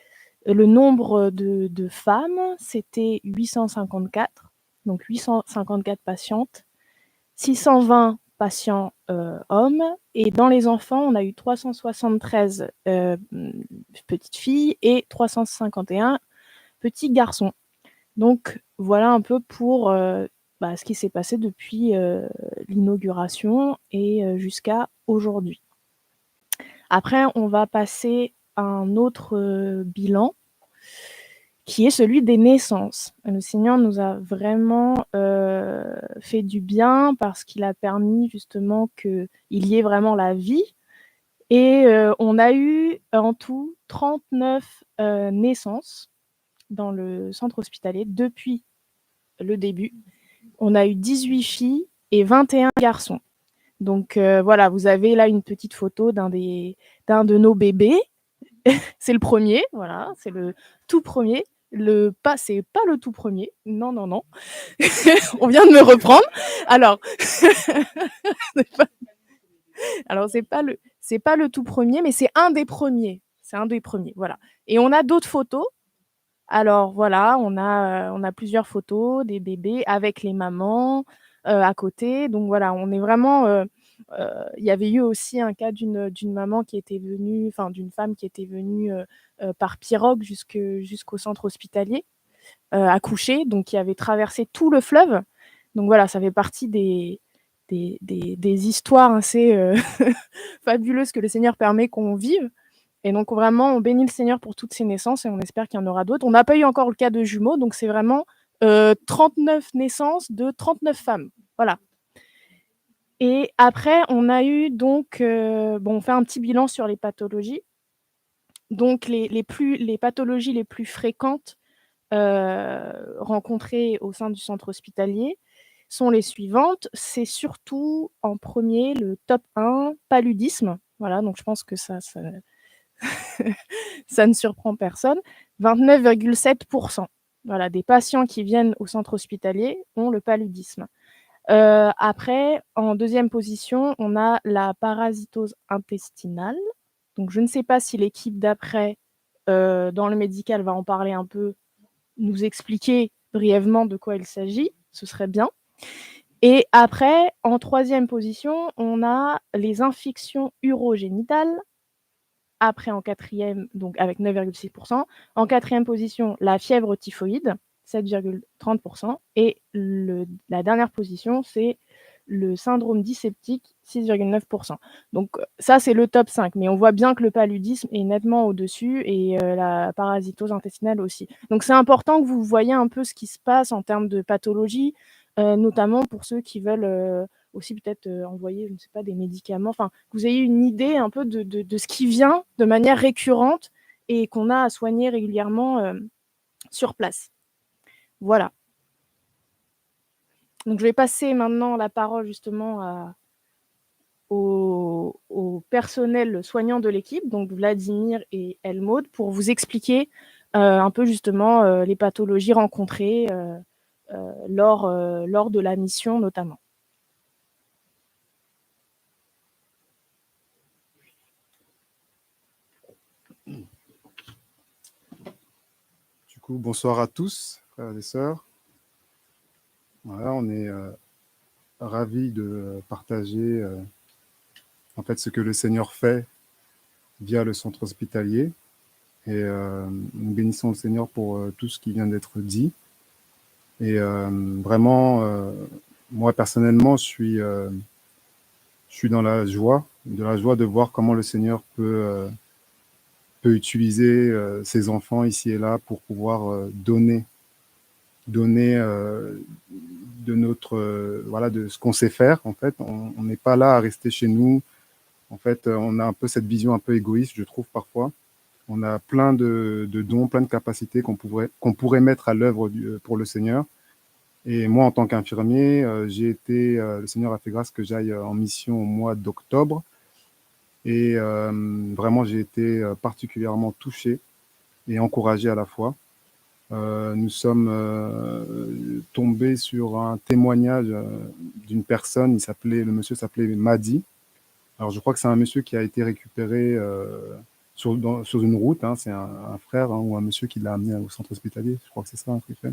nombre de femmes, c'était 854, donc 854 patientes, 620 patients hommes, et dans les enfants, on a eu 373 petites filles et 351 petits garçons. Donc, voilà un peu pour ce qui s'est passé depuis l'inauguration et jusqu'à aujourd'hui. Après, on va passer à un autre bilan, qui est celui des naissances. Le Seigneur nous a vraiment fait du bien parce qu'il a permis justement qu'il y ait vraiment la vie. Et on a eu en tout 39 naissances dans le centre hospitalier depuis le début. On a eu 18 filles et 21 garçons. Donc voilà, vous avez là une petite photo d'un de nos bébés. C'est le premier, voilà, c'est le tout premier. C'est pas le tout premier. Non. On vient de me reprendre. Alors, c'est pas le tout premier, mais c'est un des premiers. C'est un des premiers, voilà. Et on a d'autres photos. Alors voilà, on a plusieurs photos des bébés avec les mamans à côté. Donc voilà, on est vraiment. Il y avait eu aussi un cas d'une maman qui était venue, enfin d'une femme qui était venue par pirogue jusqu'au centre hospitalier accoucher, donc qui avait traversé tout le fleuve. Donc voilà, ça fait partie des histoires assez fabuleuses que le Seigneur permet qu'on vive. Et donc vraiment, on bénit le Seigneur pour toutes ces naissances et on espère qu'il y en aura d'autres. On n'a pas eu encore le cas de jumeaux, donc c'est vraiment 39 naissances de 39 femmes. Voilà. Et après, on a eu donc, on fait un petit bilan sur les pathologies. Donc les pathologies les plus fréquentes rencontrées au sein du centre hospitalier sont les suivantes. C'est surtout en premier le top 1, paludisme. Voilà, donc je pense que ça ne surprend personne. 29,7%. Voilà, des patients qui viennent au centre hospitalier ont le paludisme. Après, en deuxième position, on a la parasitose intestinale. Donc, je ne sais pas si l'équipe d'après, dans le médical, va en parler un peu, nous expliquer brièvement de quoi il s'agit. Ce serait bien. Et après, en troisième position, on a les infections urogénitales. Après, en quatrième, donc avec 9,6%. En quatrième position, la fièvre typhoïde, 7,30%. Et la dernière position, c'est le syndrome dyspeptique, 6,9%. Donc ça, c'est le top 5. Mais on voit bien que le paludisme est nettement au-dessus et la parasitose intestinale aussi. Donc c'est important que vous voyez un peu ce qui se passe en termes de pathologie, notamment pour ceux qui veulent aussi peut-être envoyer, je ne sais pas, des médicaments. Enfin, que vous ayez une idée un peu de ce qui vient de manière récurrente et qu'on a à soigner régulièrement sur place. Voilà. Donc, je vais passer maintenant la parole justement au personnel soignant de l'équipe, donc Vladimir et Elmaude, pour vous expliquer un peu justement les pathologies rencontrées lors de la mission notamment. coup, bonsoir à tous, frères et sœurs. Voilà, on est ravis de partager en fait ce que le Seigneur fait via le centre hospitalier. Et nous bénissons le Seigneur pour tout ce qui vient d'être dit. Et vraiment, moi personnellement, je suis dans la joie de voir comment le Seigneur peut utiliser ses enfants ici et là pour pouvoir donner de notre voilà, de ce qu'on sait faire. En fait, on n'est pas là à rester chez nous. En fait, on a un peu cette vision un peu égoïste, je trouve parfois. On a plein de dons, plein de capacités qu'on pourrait mettre à l'œuvre pour le Seigneur. Et moi, en tant qu'infirmier, le Seigneur a fait grâce que j'aille en mission au mois d'octobre. Et vraiment, j'ai été particulièrement touché et encouragé à la fois. Nous sommes tombés sur un témoignage d'une personne, le monsieur s'appelait Madi. Alors je crois que c'est un monsieur qui a été récupéré sur une route, hein, c'est un frère ou un monsieur qui l'a amené au centre hospitalier, je crois que c'est ça, un truc fait.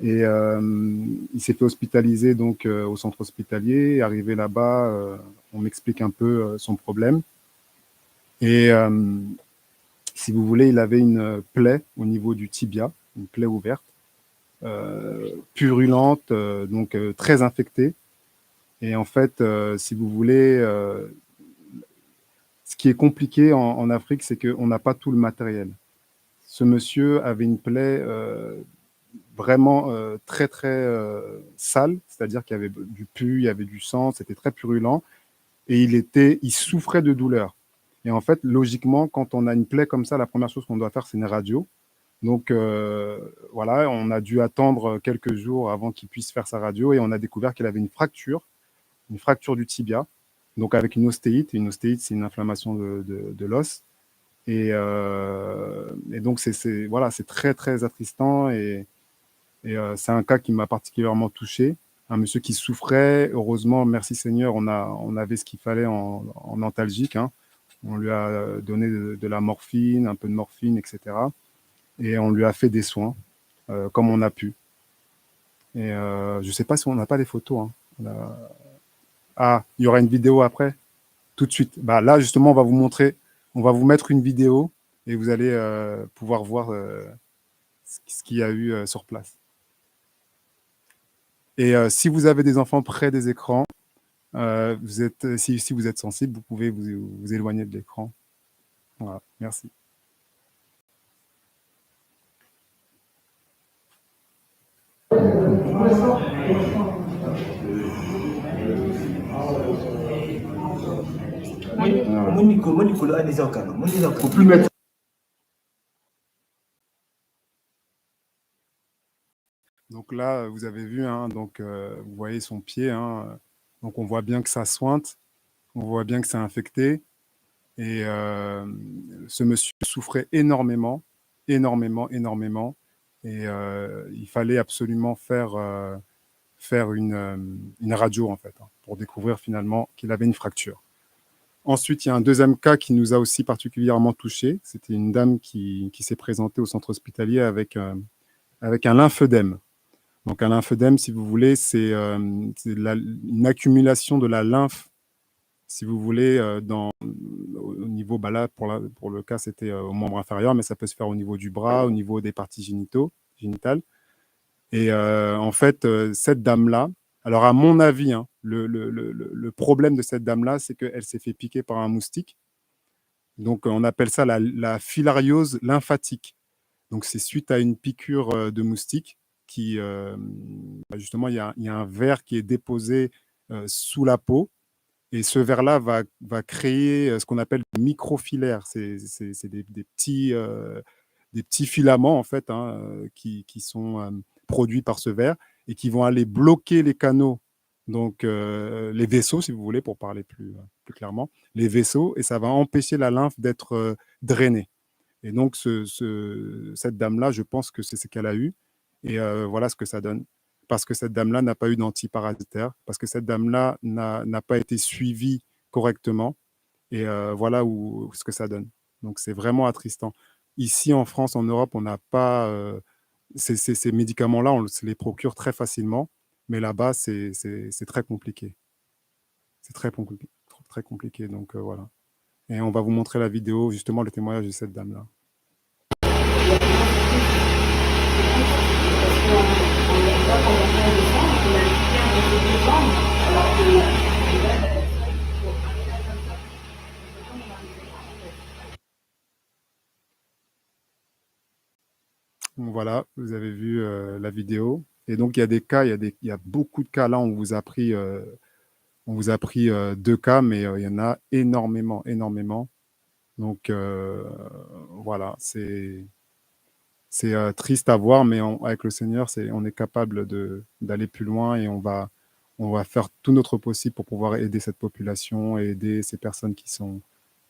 Et il s'est fait hospitaliser donc au centre hospitalier. Arrivé là-bas, on m'explique un peu son problème. Et si vous voulez, il avait une plaie au niveau du tibia, une plaie ouverte, purulente, donc très infectée. Et en fait, si vous voulez, ce qui est compliqué en Afrique, c'est qu'on n'a pas tout le matériel. Ce monsieur avait une plaie vraiment très, très sale, c'est-à-dire qu'il y avait du pus, il y avait du sang, c'était très purulent, et il souffrait de douleur. Et en fait, logiquement, quand on a une plaie comme ça, la première chose qu'on doit faire, c'est une radio. Donc, voilà, on a dû attendre quelques jours avant qu'il puisse faire sa radio, et on a découvert qu'il avait une fracture du tibia, donc avec une ostéite. Une ostéite, c'est une inflammation de l'os. Et donc, voilà, c'est très, très attristant, et c'est un cas qui m'a particulièrement touché. Un monsieur qui souffrait. Heureusement, merci Seigneur, on avait ce qu'il fallait en antalgique, hein. On lui a donné de la morphine, un peu de morphine, etc. Et on lui a fait des soins comme on a pu. Et je ne sais pas si on n'a pas les photos, hein. Ah, il y aura une vidéo après, tout de suite. Bah, là, justement, on va vous mettre une vidéo et vous allez pouvoir voir ce qu'il y a eu sur place. Et si vous avez des enfants près des écrans, si vous êtes sensible, vous pouvez vous éloigner de l'écran. Voilà, merci. Faut plus mettre. Donc là, vous avez vu, hein, donc vous voyez son pied, hein, donc on voit bien que ça sointe, on voit bien que c'est infecté, et ce monsieur souffrait énormément, et il fallait absolument faire une radio en fait, hein, pour découvrir finalement qu'il avait une fracture. Ensuite, il y a un deuxième cas qui nous a aussi particulièrement touchés. C'était une dame qui s'est présentée au centre hospitalier avec un lymphœdème. Donc un lymphœdème, si vous voulez, c'est une accumulation de la lymphe, si vous voulez, au niveau, bah là, pour le cas, c'était au membre inférieur, mais ça peut se faire au niveau du bras, au niveau des parties génitales. Et en fait, cette dame-là, alors à mon avis, hein, le problème de cette dame-là, c'est qu'elle s'est fait piquer par un moustique. Donc on appelle ça la filariose lymphatique. Donc c'est suite à une piqûre de moustique qui, justement, il y a un verre qui est déposé sous la peau, et ce verre-là va créer ce qu'on appelle des microfilaires. C'est des petits filaments, en fait, hein, qui sont produits par ce verre et qui vont aller bloquer les canaux, donc les vaisseaux, si vous voulez, pour parler plus clairement, les vaisseaux, et ça va empêcher la lymphe d'être drainée. Et donc, cette dame-là, je pense que c'est ce qu'elle a eu. Et voilà ce que ça donne. Parce que cette dame-là n'a pas eu d'antiparasitaire, parce que cette dame-là n'a pas été suivie correctement. Et voilà ce que ça donne. Donc, c'est vraiment attristant. Ici, en France, en Europe, on n'a pas ces médicaments-là, on se les procure très facilement, mais là-bas, c'est très compliqué. C'est très compliqué, donc voilà. Et on va vous montrer la vidéo, justement, le témoignage de cette dame-là. Donc voilà, vous avez vu la vidéo. Et donc, il y a des cas, il y a beaucoup de cas. Là, on vous a pris 2 cas, mais il y en a énormément, énormément. Donc, voilà, c'est triste à voir, mais avec le Seigneur, on est capable d'aller plus loin et on va faire tout notre possible pour pouvoir aider cette population et aider ces personnes qui sont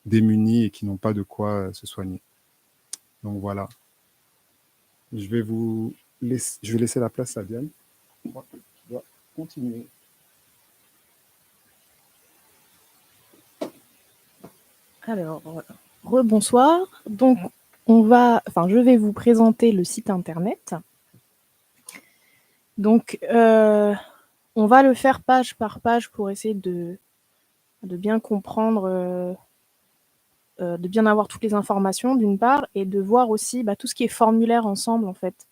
démunies et qui n'ont pas de quoi se soigner. Donc, voilà. Je vais laisser la place à Diane. Moi, je dois continuer. Alors, rebonsoir. Donc, je vais vous présenter le site internet. Donc, on va le faire page par page pour essayer de bien comprendre, de bien avoir toutes les informations d'une part, et de voir aussi tout ce qui est formulaire ensemble en fait.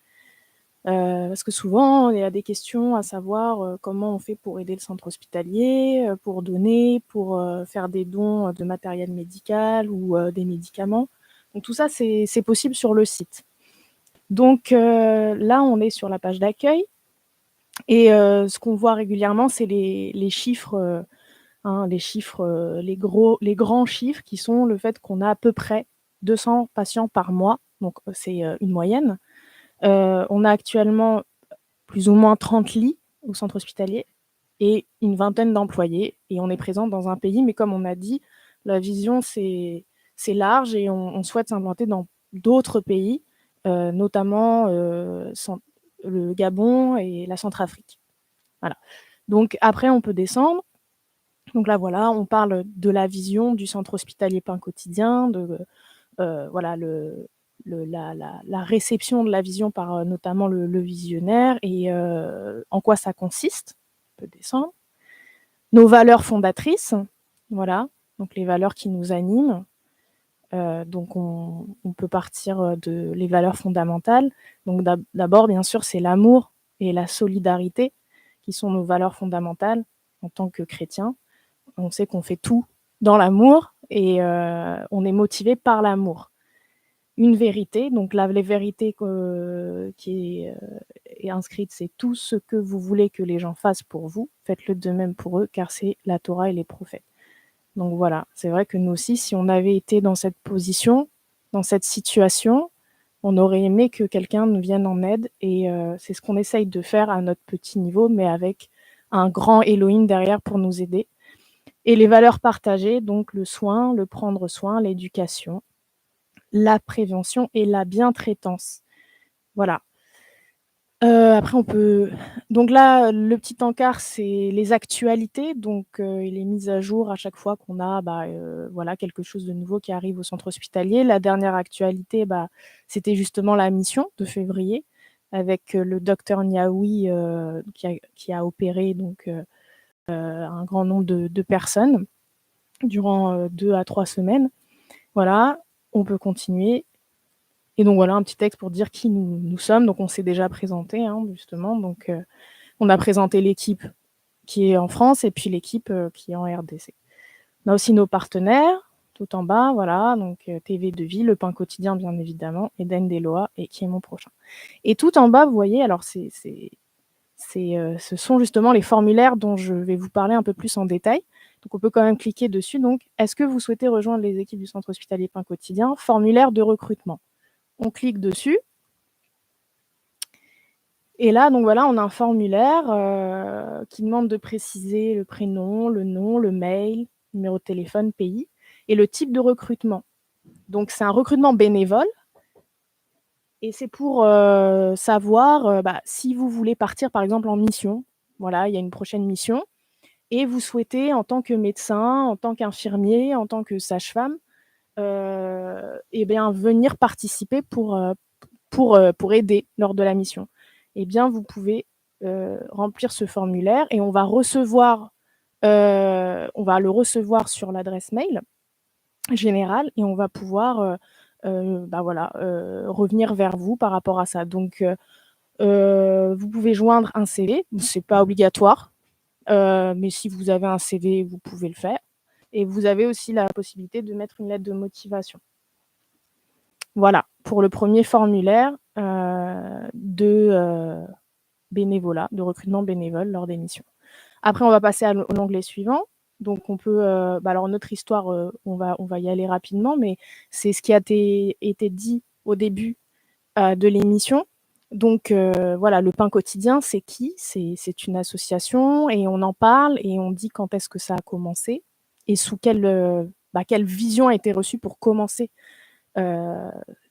Parce que souvent, il y a des questions à savoir comment on fait pour aider le centre hospitalier, pour donner, pour faire des dons de matériel médical ou des médicaments. Donc tout ça, c'est possible sur le site. Donc là, on est sur la page d'accueil. Et ce qu'on voit régulièrement, c'est les chiffres, les grands chiffres qui sont le fait qu'on a à peu près 200 patients par mois. Donc c'est une moyenne. On a actuellement plus ou moins 30 lits au centre hospitalier et une vingtaine d'employés. Et on est présent dans un pays, mais comme on a dit, la vision, c'est large et on souhaite s'implanter dans d'autres pays, notamment le Gabon et la Centrafrique. Voilà. Donc après, on peut descendre. Donc là, voilà, on parle de la vision du centre hospitalier Pain Quotidien, de voilà, la réception de la vision par notamment le visionnaire et en quoi ça consiste. On peut descendre. Nos valeurs fondatrices, voilà, donc les valeurs qui nous animent. Donc on peut partir de les valeurs fondamentales. Donc d'abord, bien sûr, c'est l'amour et la solidarité qui sont nos valeurs fondamentales en tant que chrétiens. On sait qu'on fait tout dans l'amour et on est motivé par l'amour. Une vérité, donc là, les vérités qui est inscrite, c'est tout ce que vous voulez que les gens fassent pour vous, faites-le de même pour eux, car c'est la Torah et les prophètes. Donc voilà, c'est vrai que nous aussi, si on avait été dans cette position, dans cette situation, on aurait aimé que quelqu'un nous vienne en aide et c'est ce qu'on essaye de faire à notre petit niveau, mais avec un grand Elohim derrière pour nous aider. Et les valeurs partagées, donc le soin, le prendre soin, l'éducation, la prévention et la bientraitance. Voilà. Après, on peut... Donc là, le petit encart, c'est les actualités. Donc, il est mis à jour à chaque fois qu'on a voilà, quelque chose de nouveau qui arrive au centre hospitalier. La dernière actualité, c'était justement la mission de février avec le docteur Niaoui qui a opéré donc, un grand nombre de personnes durant 2 à 3 semaines. Voilà, on peut continuer. Et donc voilà un petit texte pour dire qui nous sommes. Donc on s'est déjà présenté justement. Donc on a présenté l'équipe qui est en France et puis l'équipe qui est en RDC. On a aussi nos partenaires tout en bas, voilà, donc TV de Vie, Le Pain Quotidien bien évidemment, Eden Deloa et Qui est mon prochain. Et tout en bas, vous voyez, alors ce sont justement les formulaires dont je vais vous parler un peu plus en détail. Donc on peut quand même cliquer dessus. Donc est-ce que vous souhaitez rejoindre les équipes du centre hospitalier Pain Quotidien? Formulaire de recrutement. On clique dessus. Et là, donc voilà, on a un formulaire qui demande de préciser le prénom, le nom, le mail, numéro de téléphone, pays et le type de recrutement. Donc c'est un recrutement bénévole et c'est pour savoir si vous voulez partir par exemple en mission. Voilà, il y a une prochaine mission et vous souhaitez en tant que médecin, en tant qu'infirmier, en tant que sage-femme, eh bien, venir participer pour aider lors de la mission. Eh bien, vous pouvez remplir ce formulaire et on va le recevoir sur l'adresse mail générale et on va pouvoir revenir vers vous par rapport à ça. Donc, vous pouvez joindre un CV, c'est pas obligatoire, mais si vous avez un CV, vous pouvez le faire. Et vous avez aussi la possibilité de mettre une lettre de motivation. Voilà, pour le premier formulaire de bénévolat, de recrutement bénévole lors des missions. Après, on va passer à l'onglet suivant. Donc, on peut, alors notre histoire, on va y aller rapidement, mais c'est ce qui a été dit au début de l'émission. Donc, voilà, le pain quotidien, c'est qui? C'est une association et on en parle et on dit quand est-ce que ça a commencé et sous quelle vision a été reçue pour commencer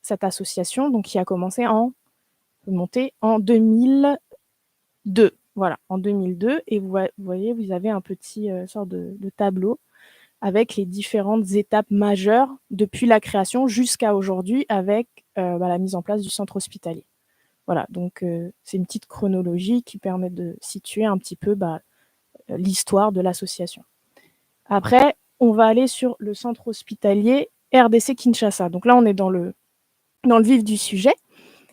cette association, donc qui a commencé en 2002. Voilà, en 2002. Et vous voyez, vous avez un petit sorte de tableau avec les différentes étapes majeures depuis la création jusqu'à aujourd'hui avec la mise en place du centre hospitalier. Voilà, donc c'est une petite chronologie qui permet de situer un petit peu l'histoire de l'association. Après, on va aller sur le centre hospitalier RDC Kinshasa. Donc là, on est dans le vif du sujet.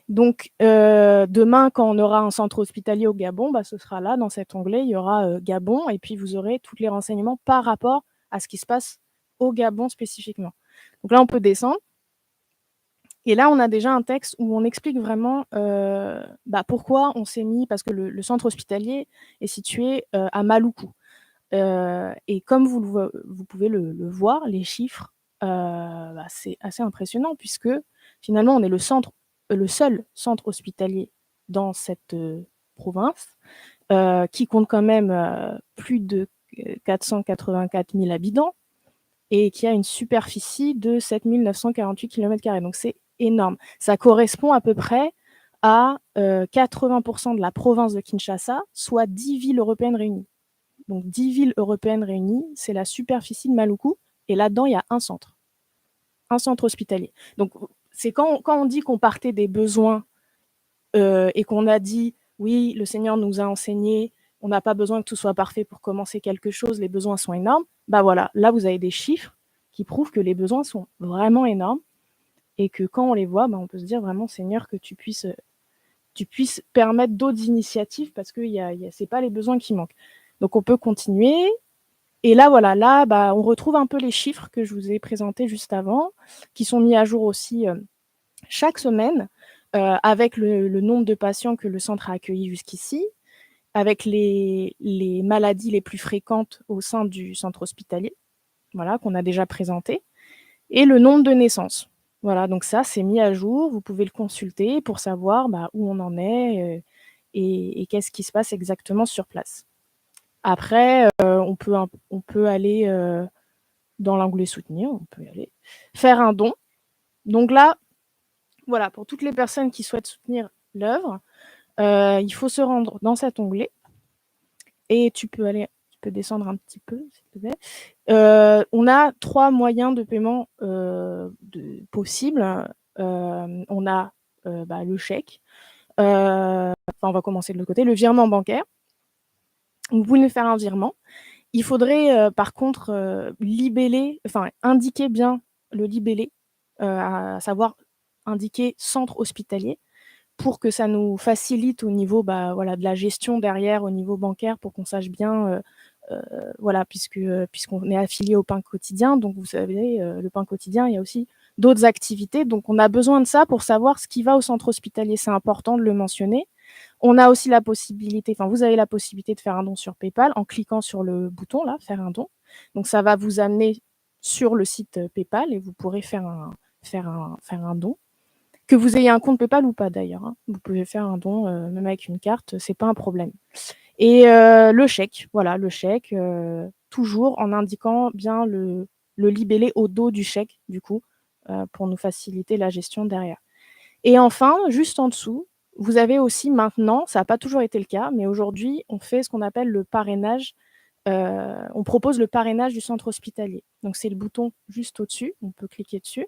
Donc, demain, quand on aura un centre hospitalier au Gabon, ce sera là, dans cet onglet, il y aura Gabon, et puis vous aurez tous les renseignements par rapport à ce qui se passe au Gabon spécifiquement. Donc là, on peut descendre. Et là, on a déjà un texte où on explique vraiment pourquoi on s'est mis, parce que le centre hospitalier est situé à Maluku. Et comme vous pouvez le voir, les chiffres, c'est assez impressionnant, puisque finalement, on est le seul centre hospitalier dans cette province, qui compte quand même plus de 484 000 habitants et qui a une superficie de 7 948 km². Donc, c'est énorme. Ça correspond à peu près à 80% de la province de Kinshasa, soit 10 villes européennes réunies. Donc, 10 villes européennes réunies, c'est la superficie de Maluku. Et là-dedans, il y a un centre hospitalier. Donc, c'est quand on dit qu'on partait des besoins et qu'on a dit, oui, le Seigneur nous a enseigné, on n'a pas besoin que tout soit parfait pour commencer quelque chose, les besoins sont énormes. Voilà, là, vous avez des chiffres qui prouvent que les besoins sont vraiment énormes et que quand on les voit, on peut se dire vraiment, Seigneur, que tu puisses permettre d'autres initiatives parce que c'est pas les besoins qui manquent. Donc, on peut continuer. Et là, voilà, on retrouve un peu les chiffres que je vous ai présentés juste avant, qui sont mis à jour aussi chaque semaine, avec le nombre de patients que le centre a accueillis jusqu'ici, avec les maladies les plus fréquentes au sein du centre hospitalier, voilà, qu'on a déjà présenté, et le nombre de naissances. Voilà, donc ça, c'est mis à jour, vous pouvez le consulter pour savoir où on en est et qu'est-ce qui se passe exactement sur place. Après, on peut aller dans l'onglet soutenir, on peut aller faire un don. Donc là, voilà, pour toutes les personnes qui souhaitent soutenir l'œuvre, il faut se rendre dans cet onglet et tu peux descendre un petit peu, s'il te plaît. On a 3 moyens de paiement possibles. On a le chèque. On va commencer de l'autre côté. Le virement bancaire. Vous pouvez faire un virement. Il faudrait par contre indiquer bien le libellé, à savoir indiquer centre hospitalier pour que ça nous facilite au niveau de la gestion derrière, au niveau bancaire, pour qu'on sache bien, puisqu'on est affilié au pain quotidien. Donc, vous savez, le pain quotidien, il y a aussi d'autres activités. Donc, on a besoin de ça pour savoir ce qui va au centre hospitalier. C'est important de le mentionner. On a aussi vous avez la possibilité de faire un don sur PayPal en cliquant sur le bouton là, faire un don. Donc, ça va vous amener sur le site PayPal et vous pourrez faire un don. Que vous ayez un compte PayPal ou pas d'ailleurs, hein. Vous pouvez faire un don même avec une carte, c'est pas un problème. Et le chèque, toujours en indiquant bien le libellé au dos du chèque, du coup, pour nous faciliter la gestion derrière. Et enfin, juste en dessous, vous avez aussi maintenant, ça n'a pas toujours été le cas, mais aujourd'hui, on fait ce qu'on appelle le parrainage on propose le parrainage du centre hospitalier. Donc, c'est le bouton juste au-dessus, on peut cliquer dessus.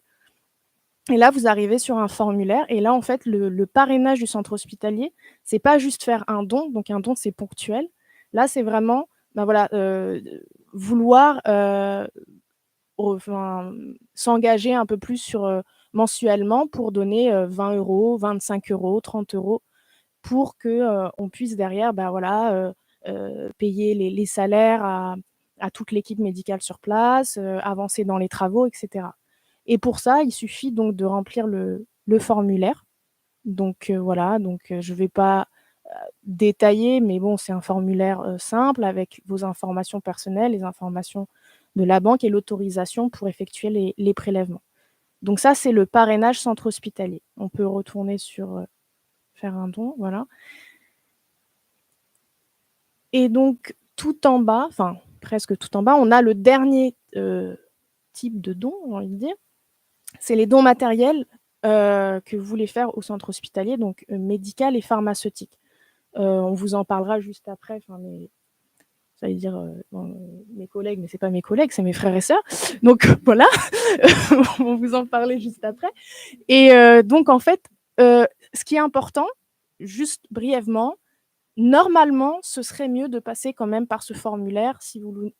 Et là, vous arrivez sur un formulaire. Et là, en fait, le parrainage du centre hospitalier, c'est pas juste faire un don. Donc, un don, c'est ponctuel. Là, c'est vraiment voilà, vouloir s'engager un peu plus mensuellement pour donner 20 €, 25 €, 30 € pour qu'on puisse derrière voilà, payer les salaires à toute l'équipe médicale sur place, avancer dans les travaux, etc. Et pour ça, il suffit donc de remplir le formulaire. Donc voilà, je ne vais pas détailler, mais bon, c'est un formulaire simple avec vos informations personnelles, les informations de la banque et l'autorisation pour effectuer les prélèvements. Donc ça, c'est le parrainage centre hospitalier. On peut retourner sur faire un don, voilà. Et donc, tout en bas, enfin presque tout en bas, on a le dernier type de don, j'ai envie de dire. C'est les dons matériels que vous voulez faire au centre hospitalier, donc médical et pharmaceutique. On vous en parlera juste après, j'allais dire mes collègues, mais ce n'est pas mes collègues, c'est mes frères et sœurs. Donc voilà, on va vous en parler juste après. Et donc en fait, ce qui est important, juste brièvement, normalement, ce serait mieux de passer quand même par ce formulaire si vous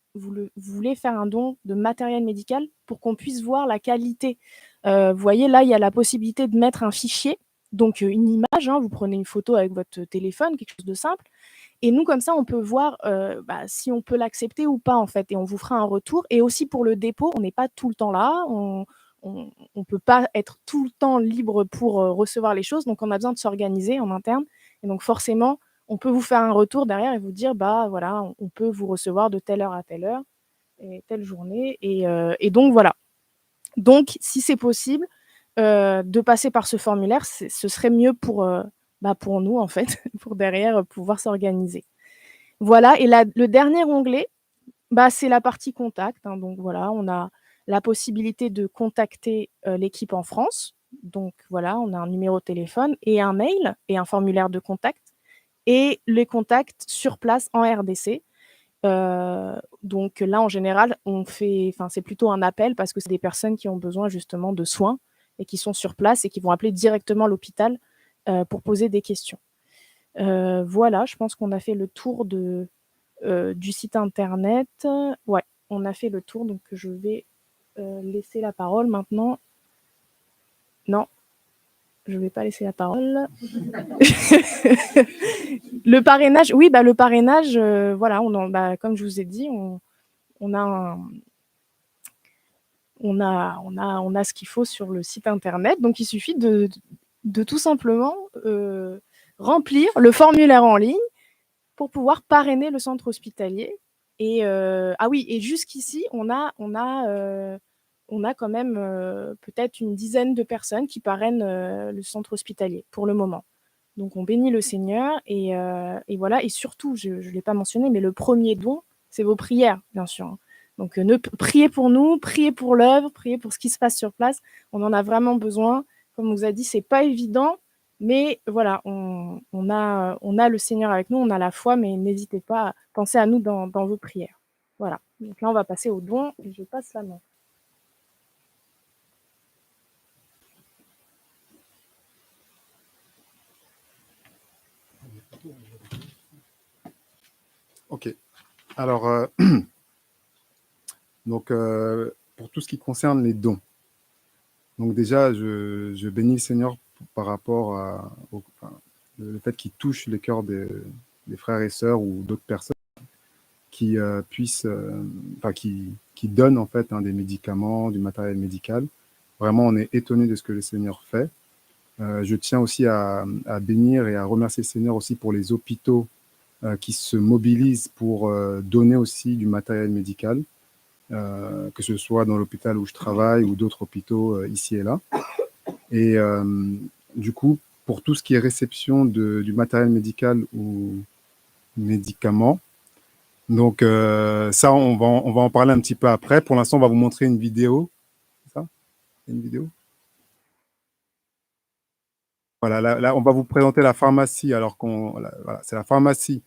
voulez faire un don de matériel médical pour qu'on puisse voir la qualité. Vous voyez, là, il y a la possibilité de mettre un fichier, donc une image, vous prenez une photo avec votre téléphone, quelque chose de simple, et nous, comme ça, on peut voir si on peut l'accepter ou pas, en fait, et on vous fera un retour. Et aussi pour le dépôt, on n'est pas tout le temps là, on ne peut pas être tout le temps libre pour recevoir les choses, donc on a besoin de s'organiser en interne, et donc forcément, on peut vous faire un retour derrière et vous dire, voilà, on peut vous recevoir de telle heure à telle heure, et telle journée, et donc voilà. Donc, si c'est possible de passer par ce formulaire, ce serait mieux pour nous, en fait, pour derrière pouvoir s'organiser. Voilà, et le dernier onglet, c'est la partie contact. Donc voilà, on a la possibilité de contacter l'équipe en France. Donc voilà, on a un numéro de téléphone et un mail et un formulaire de contact. Et les contacts sur place en RDC. Donc là, en général, c'est plutôt un appel parce que c'est des personnes qui ont besoin justement de soins et qui sont sur place et qui vont appeler directement l'hôpital pour poser des questions. Voilà, je pense qu'on a fait le tour du site internet. Ouais, on a fait le tour, donc je vais laisser la parole maintenant. Non, je ne vais pas laisser la parole. Le parrainage, oui, le parrainage, voilà, comme je vous ai dit, on a ce qu'il faut sur le site internet. Donc, il suffit de tout simplement remplir le formulaire en ligne pour pouvoir parrainer le centre hospitalier. Et et jusqu'ici, on a quand même peut-être une dizaine de personnes qui parrainent le centre hospitalier pour le moment. Donc, on bénit le Seigneur et voilà. Et surtout, je ne l'ai pas mentionné, mais le premier don, c'est vos prières, bien sûr. Donc, priez pour nous, priez pour l'œuvre, priez pour ce qui se passe sur place. On en a vraiment besoin. Comme on vous a dit, ce n'est pas évident, mais voilà, on a le Seigneur avec nous, on a la foi, mais n'hésitez pas à penser à nous dans vos prières. Voilà. Donc là, on va passer au don et je passe la main. Ok. Alors, donc, pour tout ce qui concerne les dons, donc déjà, je bénis le Seigneur par rapport au fait qu'il touche les cœurs des frères et sœurs ou d'autres personnes qui puissent, qui donnent en fait des médicaments, du matériel médical. Vraiment, on est étonné de ce que le Seigneur fait. Je tiens aussi à bénir et à remercier le Seigneur aussi pour les hôpitaux qui se mobilisent pour donner aussi du matériel médical, que ce soit dans l'hôpital où je travaille ou d'autres hôpitaux ici et là. Et du coup, pour tout ce qui est réception du matériel médical ou médicaments, donc ça, on va en parler un petit peu après. Pour l'instant, on va vous montrer une vidéo. C'est ça ? Une vidéo ? Voilà, là, on va vous présenter la pharmacie, alors voilà, c'est la pharmacie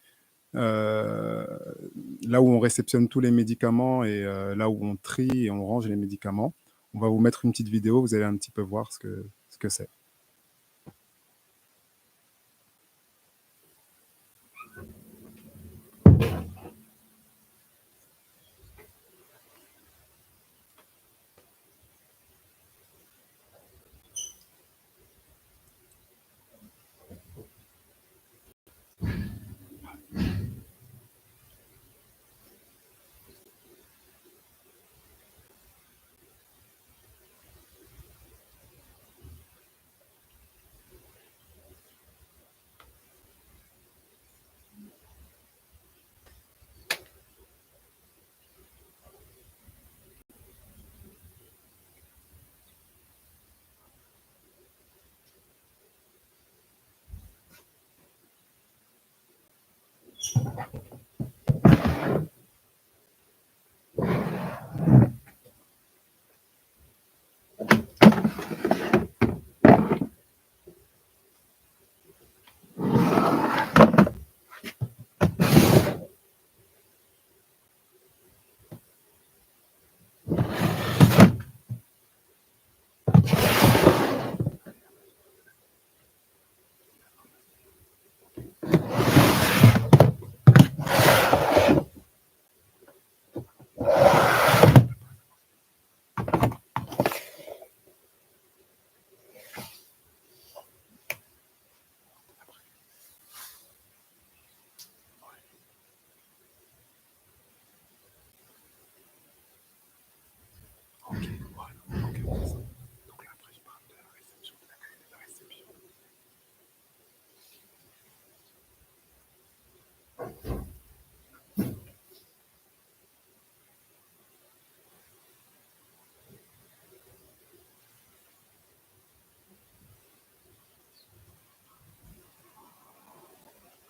là où on réceptionne tous les médicaments et là où on trie et on range les médicaments. On va vous mettre une petite vidéo, vous allez un petit peu voir ce que c'est.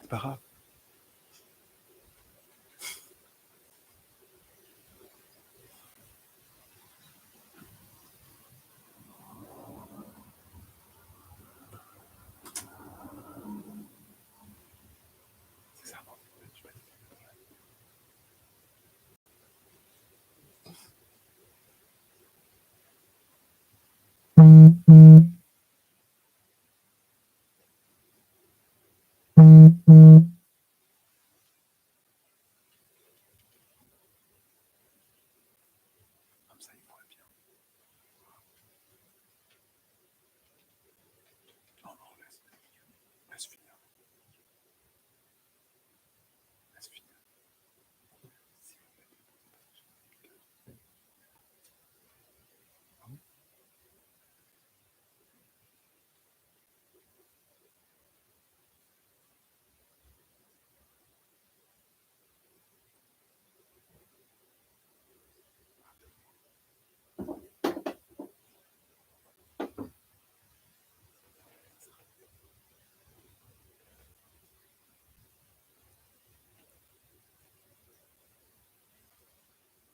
C'est pas grave.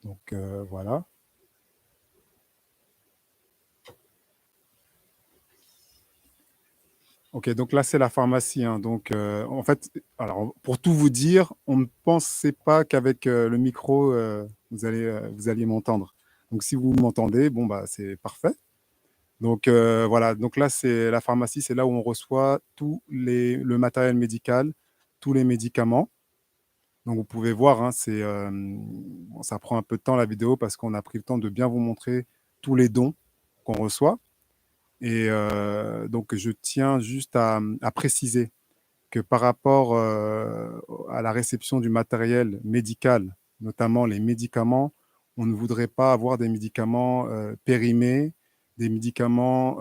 Donc voilà. Ok, donc là c'est la pharmacie, hein. Donc en fait, alors pour tout vous dire, on ne pensait pas qu'avec le micro vous alliez m'entendre. Donc si vous m'entendez, bon bah c'est parfait. Donc voilà, donc là c'est la pharmacie, c'est là où on reçoit le matériel médical, tous les médicaments. Donc vous pouvez voir, hein, bon, ça prend un peu de temps la vidéo parce qu'on a pris le temps de bien vous montrer tous les dons qu'on reçoit. Et donc je tiens juste à préciser que par rapport à la réception du matériel médical, notamment les médicaments, on ne voudrait pas avoir des médicaments périmés, des médicaments,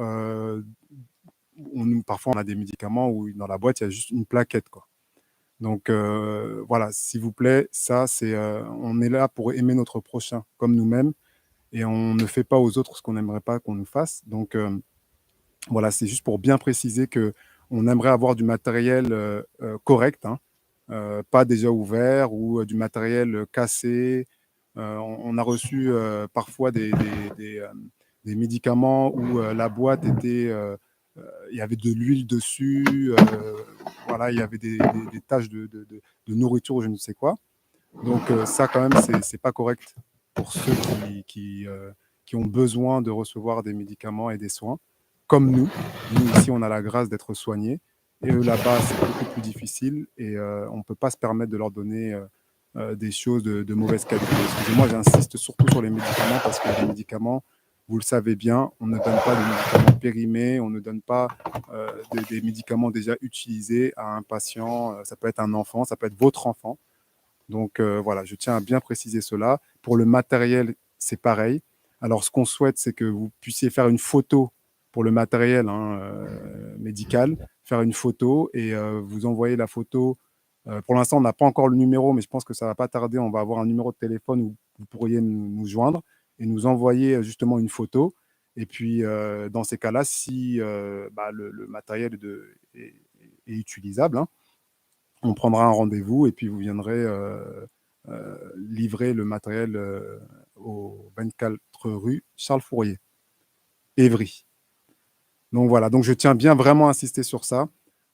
parfois on a des médicaments où dans la boîte il y a juste une plaquette, quoi. Donc voilà, s'il vous plaît, ça c'est, on est là pour aimer notre prochain comme nous-mêmes et on ne fait pas aux autres ce qu'on n'aimerait pas qu'on nous fasse. Donc voilà, c'est juste pour bien préciser qu'on aimerait avoir du matériel correct, hein, pas déjà ouvert ou du matériel cassé. On a reçu parfois des médicaments où la boîte était il y avait de l'huile dessus, voilà, il y avait des taches de nourriture ou je ne sais quoi. Donc ça, quand même, c'est pas correct pour ceux qui ont besoin de recevoir des médicaments et des soins. Comme nous ici, on a la grâce d'être soignés. Et eux, là-bas, c'est beaucoup plus difficile et on ne peut pas se permettre de leur donner des choses de mauvaise qualité. Excusez-moi, j'insiste surtout sur les médicaments parce que les médicaments, vous le savez bien, on ne donne pas de médicaments périmés, on ne donne pas des médicaments déjà utilisés à un patient. Ça peut être un enfant, ça peut être votre enfant. Donc voilà, je tiens à bien préciser cela. Pour le matériel, c'est pareil. Alors, ce qu'on souhaite, c'est que vous puissiez faire une photo pour le matériel médical, faire une photo et vous envoyer la photo. Pour l'instant, on n'a pas encore le numéro, mais je pense que ça ne va pas tarder. On va avoir un numéro de téléphone où vous pourriez nous joindre et nous envoyer justement une photo. Et puis, dans ces cas-là, si le matériel est utilisable, hein, on prendra un rendez-vous et puis vous viendrez livrer le matériel au 24 rue Charles Fourier, Évry. Donc voilà, donc je tiens bien vraiment à insister sur ça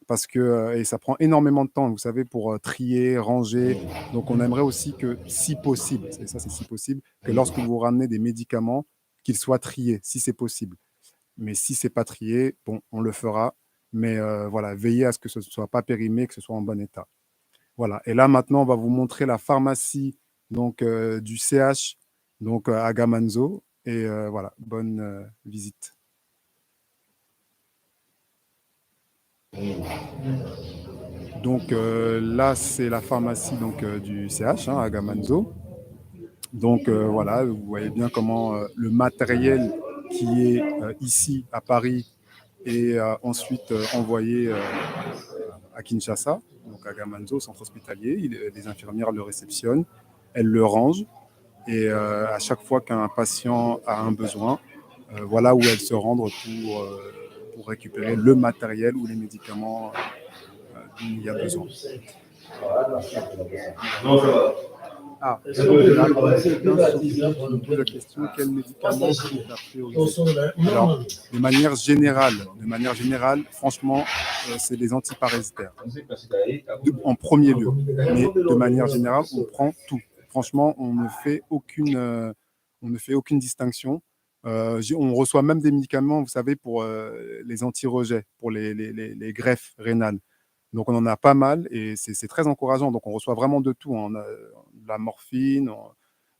parce que et ça prend énormément de temps, vous savez, pour trier, ranger. Donc on aimerait aussi que, si possible, et ça c'est si possible, que lorsque vous ramenez des médicaments, qu'ils soient triés, si c'est possible. Mais si c'est pas trié, bon, on le fera. Mais voilà, veillez à ce que ce ne soit pas périmé, que ce soit en bon état. Voilà. Et là, maintenant, on va vous montrer la pharmacie donc, du CH donc, à Gamanzo. Et voilà, bonne visite. Donc là, c'est la pharmacie donc, du CH à Gamanzo. Donc voilà, vous voyez bien comment le matériel qui est ici à Paris est ensuite envoyé à Kinshasa, donc à Gamanzo, au centre hospitalier. Les infirmières le réceptionnent, elles le rangent et à chaque fois qu'un patient a un besoin, voilà où elles se rendent pour récupérer le matériel ou les médicaments dont il y a besoin. Ah, là, on pose la question, quel médicament sont à prioriser? Alors, de manière générale, franchement, c'est les antiparasitaires. En premier lieu. Mais de manière générale, on prend tout. Franchement, on ne fait aucune distinction. On reçoit même des médicaments, vous savez, pour les anti-rejets, pour les greffes rénales. Donc, on en a pas mal et c'est très encourageant. Donc, on reçoit vraiment de tout. On a de la morphine,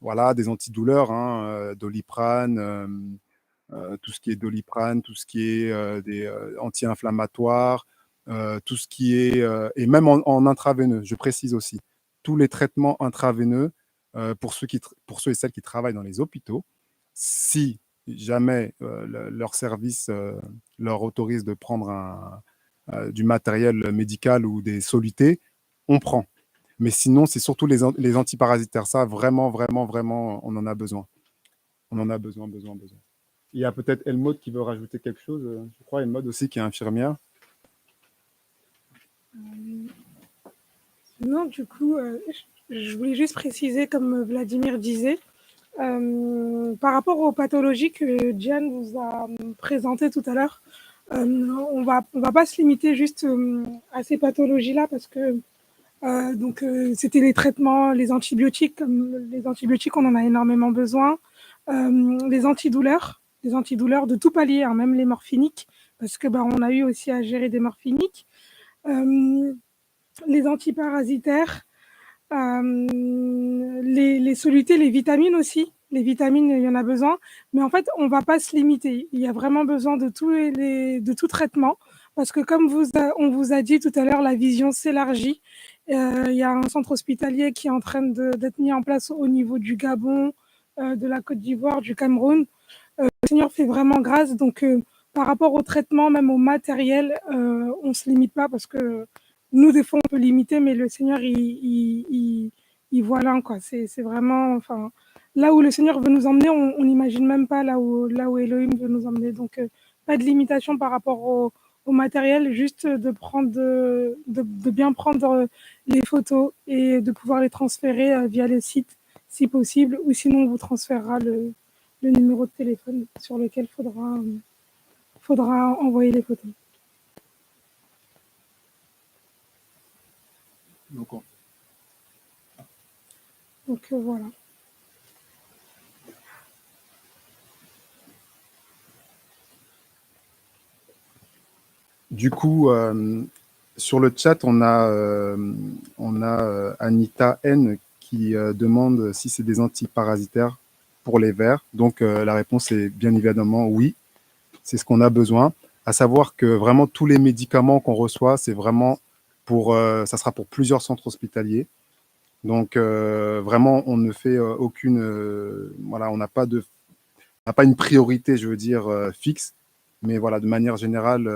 voilà, des antidouleurs, Doliprane, tout ce qui est Doliprane, tout ce qui est des anti-inflammatoires, tout ce qui est... et même en intraveineux, je précise aussi. Tous les traitements intraveineux, pour ceux et celles qui travaillent dans les hôpitaux, si jamais leur service leur autorise de prendre du matériel médical ou des solutés, on prend. Mais sinon, c'est surtout les antiparasitaires. Ça, vraiment, vraiment, vraiment, on en a besoin. On en a besoin. Il y a peut-être Elmode qui veut rajouter quelque chose. Je crois Elmode aussi qui est infirmière. Non, du coup, je voulais juste préciser, comme Vladimir disait, par rapport aux pathologies que Diane vous a présentées tout à l'heure, on va pas se limiter juste à ces pathologies-là parce que c'était les traitements, les antibiotiques. Comme les antibiotiques, on en a énormément besoin. Les antidouleurs de tout palier, même les morphiniques, parce que on a eu aussi à gérer des morphiniques. Les antiparasitaires, les solutés, les vitamines aussi. Les vitamines, il y en a besoin. Mais en fait, on ne va pas se limiter. Il y a vraiment besoin de tout traitement. Parce que comme on vous a dit tout à l'heure, la vision s'élargit. Il y a un centre hospitalier qui est en train d'être mis en place au niveau du Gabon, de la Côte d'Ivoire, du Cameroun. Le Seigneur fait vraiment grâce. Donc, par rapport au traitement, même au matériel, on ne se limite pas parce que nous, des fois, on peut limiter, mais le Seigneur, il voit là, quoi. C'est vraiment, enfin, là où le Seigneur veut nous emmener, on n'imagine même pas là où Elohim veut nous emmener. Donc, pas de limitation par rapport au matériel, juste de bien prendre les photos et de pouvoir les transférer via le site, si possible, ou sinon, on vous transférera le numéro de téléphone sur lequel il faudra envoyer les photos. Donc voilà. Du coup, sur le chat, on a Anita N qui demande si c'est des antiparasitaires pour les vers. Donc, la réponse est bien évidemment oui. C'est ce qu'on a besoin. À savoir que vraiment tous les médicaments qu'on reçoit, c'est vraiment pour, ça sera pour plusieurs centres hospitaliers. Donc, vraiment, on ne fait aucune, voilà, on n'a pas une priorité, je veux dire, fixe. Mais voilà, de manière générale,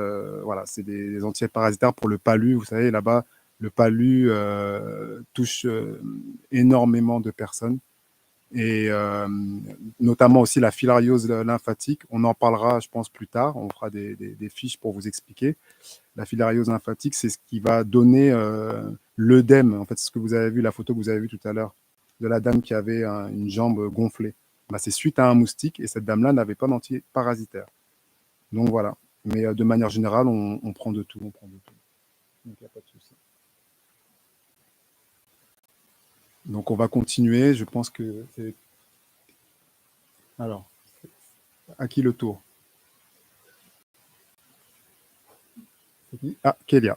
voilà, c'est des antiparasitaires pour le palu. Vous savez, là-bas, le palu touche énormément de personnes. Et notamment aussi la filariose lymphatique. On en parlera, je pense, plus tard. On fera des fiches pour vous expliquer. La filariose lymphatique, c'est ce qui va donner l'œdème. En fait, c'est ce que vous avez vu, la photo que vous avez vue tout à l'heure, de la dame qui avait une jambe gonflée. Bah, c'est suite à un moustique et cette dame-là n'avait pas d'antiparasitaire. Donc voilà. Mais de manière générale, on prend de tout. Donc il n'y a pas de souci. Donc on va continuer. Je pense que c'est... Alors, à qui le tour? Ah, Kélia.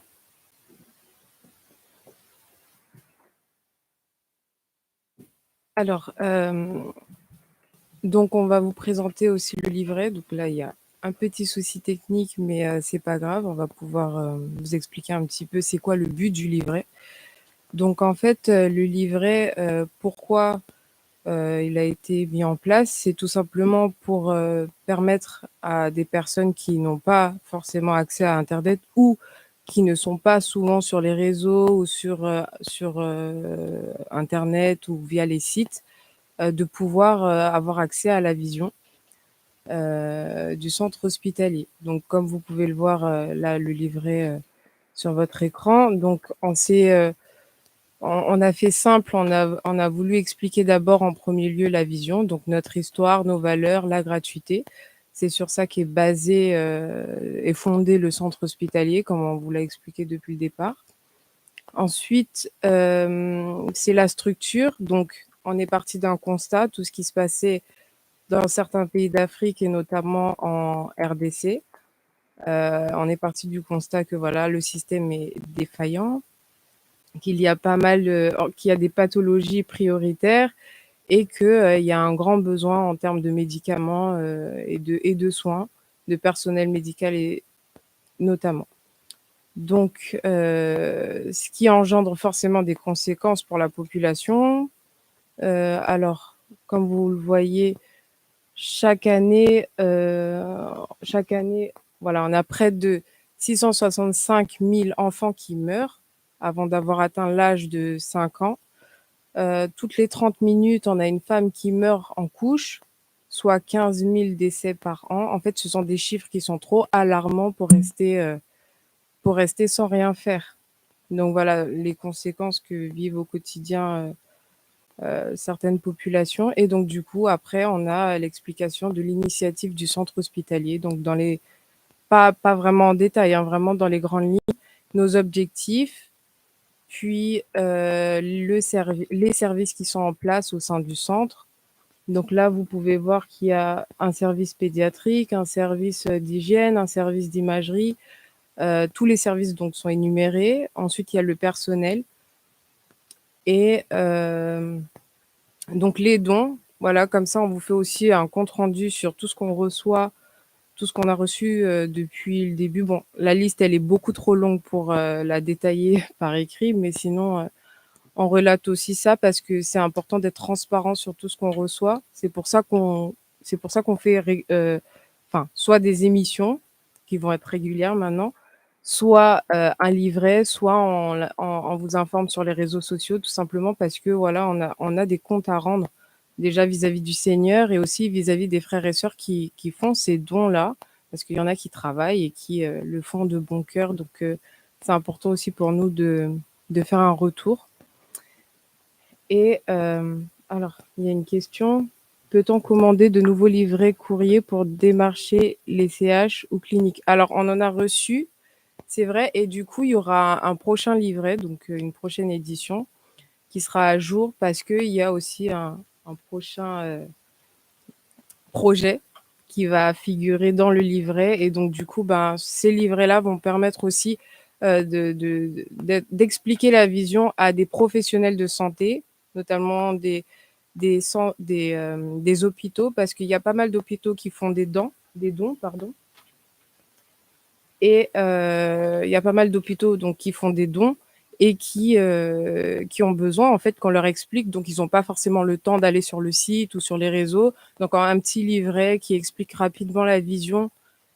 Alors, donc on va vous présenter aussi le livret. Donc là, il y a un petit souci technique, mais c'est pas grave. On va pouvoir vous expliquer un petit peu c'est quoi le but du livret. Donc en fait, le livret, pourquoi il a été mis en place, c'est tout simplement pour permettre à des personnes qui n'ont pas forcément accès à Internet ou qui ne sont pas souvent sur les réseaux ou sur Internet ou via les sites, de pouvoir avoir accès à la vision du centre hospitalier. Donc, comme vous pouvez le voir là, le livret sur votre écran. Donc, on a fait simple, on a voulu expliquer d'abord en premier lieu la vision, donc notre histoire, nos valeurs, la gratuité. C'est sur ça qu'est basé et fondé le centre hospitalier, comme on vous l'a expliqué depuis le départ. Ensuite, c'est la structure. Donc, on est parti d'un constat, tout ce qui se passait dans certains pays d'Afrique et notamment en RDC. On est parti du constat que voilà, le système est défaillant, qu'il y a qu'il y a des pathologies prioritaires et qu'il y a un grand besoin en termes de médicaments et de soins, de personnel médical et notamment. Donc, ce qui engendre forcément des conséquences pour la population. Alors, comme vous le voyez, chaque année, voilà, on a près de 665 000 enfants qui meurent avant d'avoir atteint l'âge de 5 ans. Toutes les 30 minutes, on a une femme qui meurt en couche, soit 15 000 décès par an. En fait, ce sont des chiffres qui sont trop alarmants pour rester sans rien faire. Donc voilà, les conséquences que vivent au quotidien certaines populations. Et donc du coup, après, on a l'explication de l'initiative du centre hospitalier. Donc dans les pas vraiment en détail, hein, vraiment dans les grandes lignes, nos objectifs, puis les services qui sont en place au sein du centre. Donc là, vous pouvez voir qu'il y a un service pédiatrique, un service d'hygiène, un service d'imagerie. Tous les services donc sont énumérés. Ensuite, il y a le personnel. Et donc les dons, voilà, comme ça, on vous fait aussi un compte-rendu sur tout ce qu'on reçoit, tout ce qu'on a reçu depuis le début. Bon, la liste, elle est beaucoup trop longue pour la détailler par écrit, mais sinon, on relate aussi ça parce que c'est important d'être transparent sur tout ce qu'on reçoit. C'est pour ça qu'on fait soit des émissions qui vont être régulières maintenant, soit un livret, soit on vous informe sur les réseaux sociaux, tout simplement parce que voilà, on a des comptes à rendre déjà vis-à-vis du Seigneur et aussi vis-à-vis des frères et sœurs qui font ces dons-là, parce qu'il y en a qui travaillent et qui le font de bon cœur. Donc, c'est important aussi pour nous de faire un retour. Et alors, il y a une question. Peut-on commander de nouveaux livrets courriers pour démarcher les CH ou cliniques? Alors, on en a reçu, c'est vrai, et du coup, il y aura un prochain livret, donc une prochaine édition, qui sera à jour parce qu'il y a aussi un prochain projet qui va figurer dans le livret. Et donc, du coup, ces livrets-là vont permettre aussi d'expliquer la vision à des professionnels de santé, notamment des hôpitaux, parce qu'il y a pas mal d'hôpitaux qui font des dons, pardon. Et il y a pas mal d'hôpitaux donc qui font des dons et qui ont besoin, en fait, qu'on leur explique. Donc, ils n'ont pas forcément le temps d'aller sur le site ou sur les réseaux. Donc, un petit livret qui explique rapidement la vision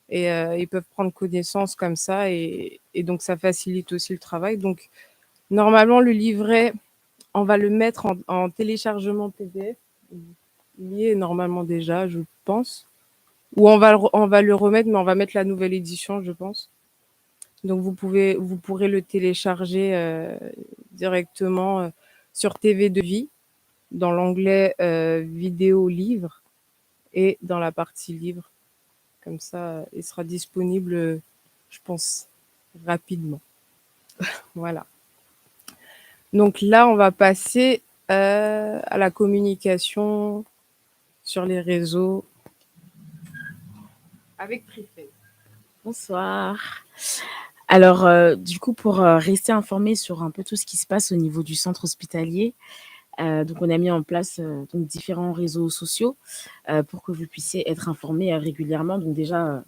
et ils peuvent prendre connaissance comme ça. Et donc, ça facilite aussi le travail. Donc, normalement, le livret, on va le mettre en téléchargement PDF. Il y est normalement déjà, je pense. Ou on va le remettre, mais on va mettre la nouvelle édition, je pense. Donc, vous pourrez le télécharger directement sur TV de Vie, dans l'onglet vidéo livre et dans la partie livre. Comme ça, il sera disponible, je pense, rapidement. Voilà. Donc là, on va passer à la communication sur les réseaux avec Trifel. Bonsoir. Alors, du coup, pour rester informé sur un peu tout ce qui se passe au niveau du centre hospitalier, donc on a mis en place donc différents réseaux sociaux pour que vous puissiez être informés régulièrement. Donc déjà,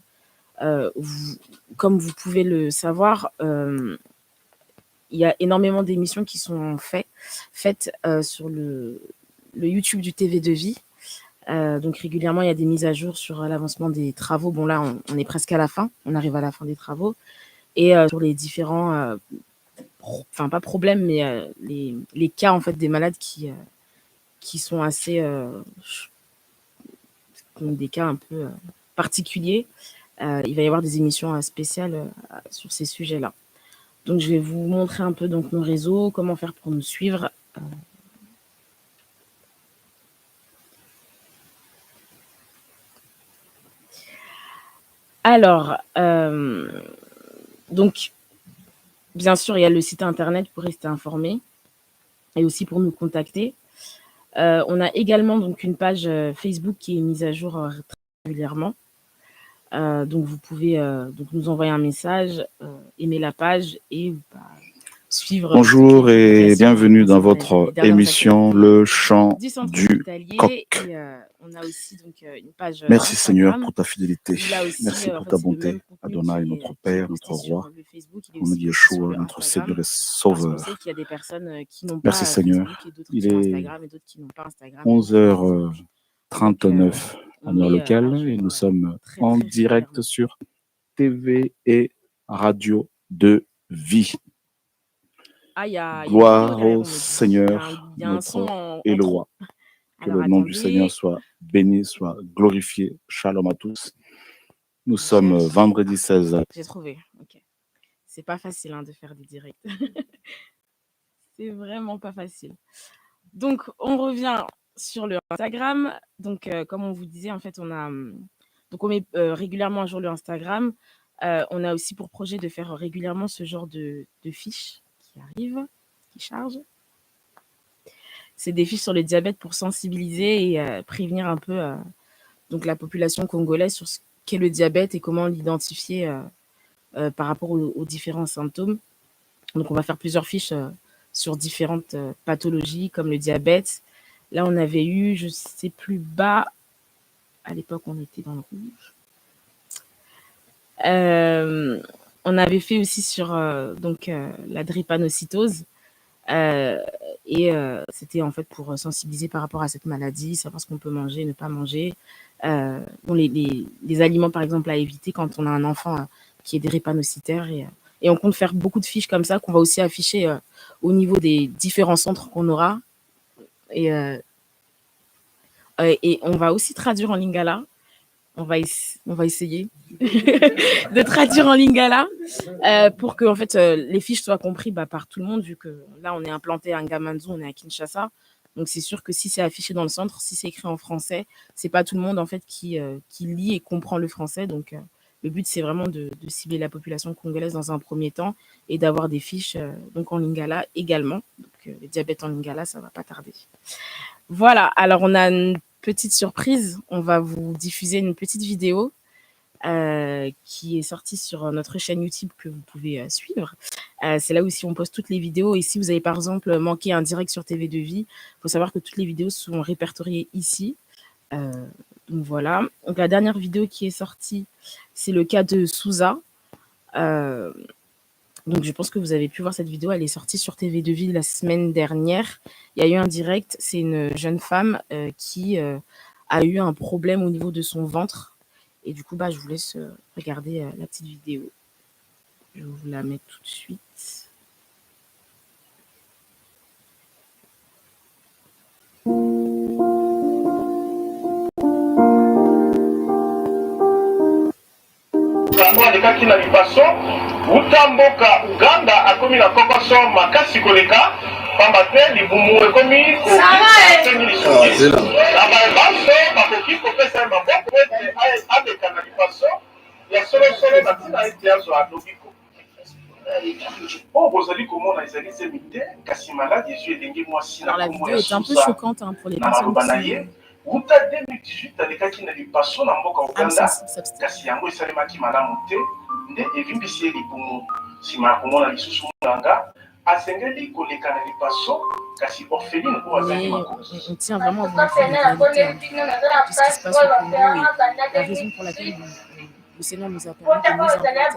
comme vous pouvez le savoir, il y a énormément d'émissions qui sont faites sur le YouTube du TV de Vie. Donc régulièrement, il y a des mises à jour sur l'avancement des travaux. Bon là, on est presque à la fin, on arrive à la fin des travaux. Et sur les différents, pas problèmes, mais les cas en fait des malades qui sont assez, des cas un peu particuliers. Il va y avoir des émissions spéciales sur ces sujets-là. Donc je vais vous montrer un peu donc nos réseaux, comment faire pour nous suivre. Alors, donc, bien sûr, il y a le site internet pour rester informé et aussi pour nous contacter. On a également donc une page Facebook qui est mise à jour très régulièrement. Donc, vous pouvez donc nous envoyer un message, aimer la page et suivre. Bonjour et bienvenue dans votre émission Le Chant du Coq. On a aussi donc une page Merci Instagram. Seigneur pour ta fidélité. Merci pour ta bonté. Adonai, notre Père, notre Roi. Mohamed Yeshua, notre Seigneur et Sauveur. Il y a des personnes qui n'ont Merci pas Seigneur. Facebook et d'autres Il qui ont est Instagram et d'autres qui n'ont pas Instagram. 11h39 en heure locale et nous sommes en direct sur TV et Radio de Vie. Gloire au Seigneur, notre Éloi. Que le nom du Seigneur soit béni, soit glorifié. Shalom à tous. Nous sommes vendredi 16. J'ai trouvé. Ok. C'est pas facile de faire des directs. C'est vraiment pas facile. Donc, on revient sur le Instagram. Donc, comme on vous disait, en fait, on met régulièrement à jour le Instagram. On a aussi pour projet de faire régulièrement ce genre de fiches qui arrivent, qui chargent. C'est des fiches sur le diabète pour sensibiliser et prévenir un peu donc la population congolaise sur ce qu'est le diabète et comment l'identifier par rapport aux différents symptômes. Donc, on va faire plusieurs fiches sur différentes pathologies comme le diabète. Là, on avait eu, je sais plus bas, à l'époque, on était dans le rouge. On avait fait aussi sur la drépanocytose. Et c'était en fait pour sensibiliser par rapport à cette maladie, savoir ce qu'on peut manger, ne pas manger. Les aliments, par exemple, à éviter quand on a un enfant qui est drépanocytaire. Et on compte faire beaucoup de fiches comme ça qu'on va aussi afficher au niveau des différents centres qu'on aura. Et on va aussi traduire en lingala. On va essayer de traduire en lingala pour que en fait, les fiches soient comprises par tout le monde, vu que là, on est implanté à Ngamanzu, on est à Kinshasa. Donc, c'est sûr que si c'est affiché dans le centre, si c'est écrit en français, c'est pas tout le monde en fait qui lit et comprend le français. Donc, le but, c'est vraiment de cibler la population congolaise dans un premier temps et d'avoir des fiches donc en lingala également. Donc, le diabète en lingala, ça va pas tarder. Voilà, alors on a une petite surprise. On va vous diffuser une petite vidéo qui est sortie sur notre chaîne YouTube que vous pouvez suivre. C'est là aussi on poste toutes les vidéos. Et si vous avez par exemple manqué un direct sur TV2 Vie, il faut savoir que toutes les vidéos sont répertoriées ici. Donc voilà. Donc la dernière vidéo qui est sortie, c'est le cas de Souza. Donc je pense que vous avez pu voir cette vidéo. Elle est sortie sur TV2 Vie la semaine dernière. Il y a eu un direct. C'est une jeune femme qui a eu un problème au niveau de son ventre. Et du coup, je vous laisse regarder la petite vidéo. Je vais vous la mettre tout de suite. alekaki na lipaso uta mboka Uganda akomi na kokoso makasi koleka pamba te libumu ekomi kosengi lisuki na babanso bakoki kopesa maboko ete aleka na lipaso ya solosolo na ntina ete azwa lobiko oyo bozali komona ezali zemi te kasi maladi ezwi elenge mwasi na kombo ya susa na maloba na ye uta 2018 alekaki na lipaso na mboka Uganda kasi yango esalemaki malamu te nde evimbisi ye libumu nsima ya komona lisusu molanga asengeli koleka na lipaso kasi orpheline oyo azali makoki. On tient vraiment à vous montrer la réalité de ce qui se passe au Congo et la raison pour laquelle le Seigneur nous a permis de nous implanter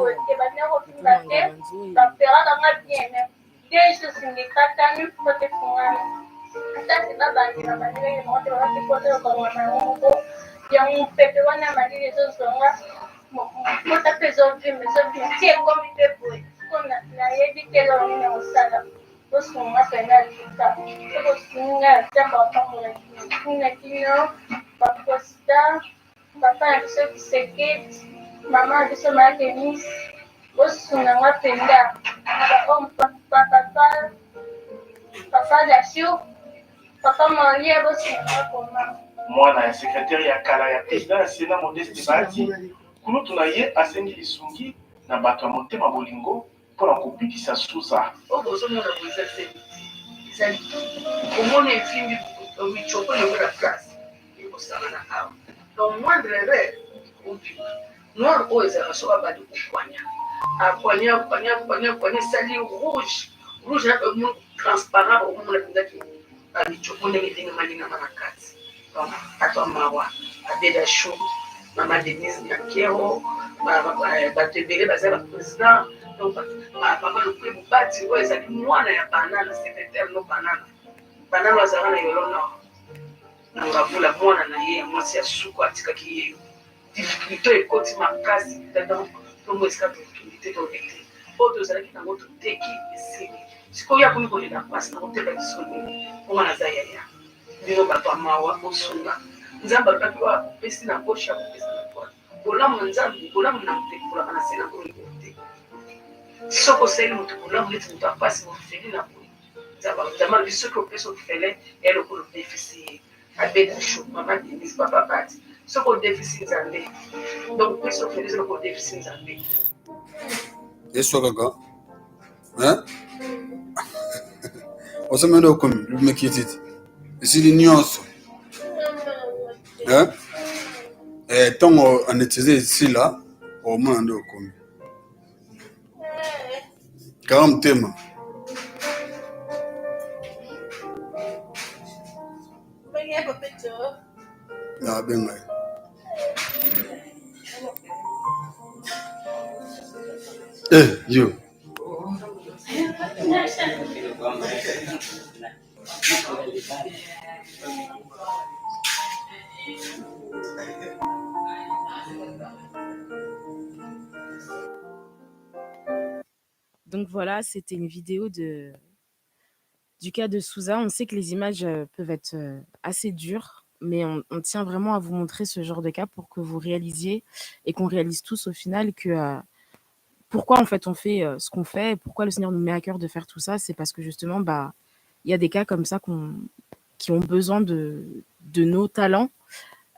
Mama biso ma Denis bosunga ngwa penda papa Dasio papa Maria bosunga koma mwana ya sekretari ya kala ya president ya Sénat Modeste Bahati kulutu na ye asengi lisungi na bato ya motema bolingo mpona kobikisa Susa ozomona bozase ezali omona efimbi michoko yango na place ekosala na awa donc moindre erreur obima noir oyo ezalaka soki abandi kokwanya akwanya esali rouge na transparent okomona mpenzaki bamichoko ndenge etengemandingama na kati donc ato mawa abeda shu mama denise nyakero bato ebele baza baprésident donc papa lokwe bobati oyo ezali mwana ya banana secrétaire no banana azalaka na yolo nord na ngabula mwana na ye ya mwasi ya suku atikaki ye difficulté ekoti makasi ntongo esika opportunité tobete oyo tozalaki nango toteki esili sikoyo akomi kolela mpasi na koteka biso nini mponga naza yaya bino bato ya mawa osunga nzambe alobaki oyo apesi na gauche akopesi na droite bolamu nzambe bolamu na motekolaka na se na kolingo te soki osali moto bolamu neti moto apasi bofeli na boye nzambe alobi soki opesi ofele elokolo defisi ye abeda sho mama denis papa pati soki odefisi nzambe donc opesi ofeli soki odefisi nzambe yesu kaka osemende okomi lumekititi esili nyonso ntongo anetize esila omona nde okomi kaka motema abengai yo Donc voilà, c'était une vidéo du cas de Souza. On sait que les images peuvent être assez dures, mais on tient vraiment à vous montrer ce genre de cas pour que vous réalisiez et qu'on réalise tous au final que pourquoi en fait on fait ce qu'on fait, pourquoi le Seigneur nous met à cœur de faire tout ça, c'est parce que justement il y a des cas comme ça qui ont besoin de nos talents.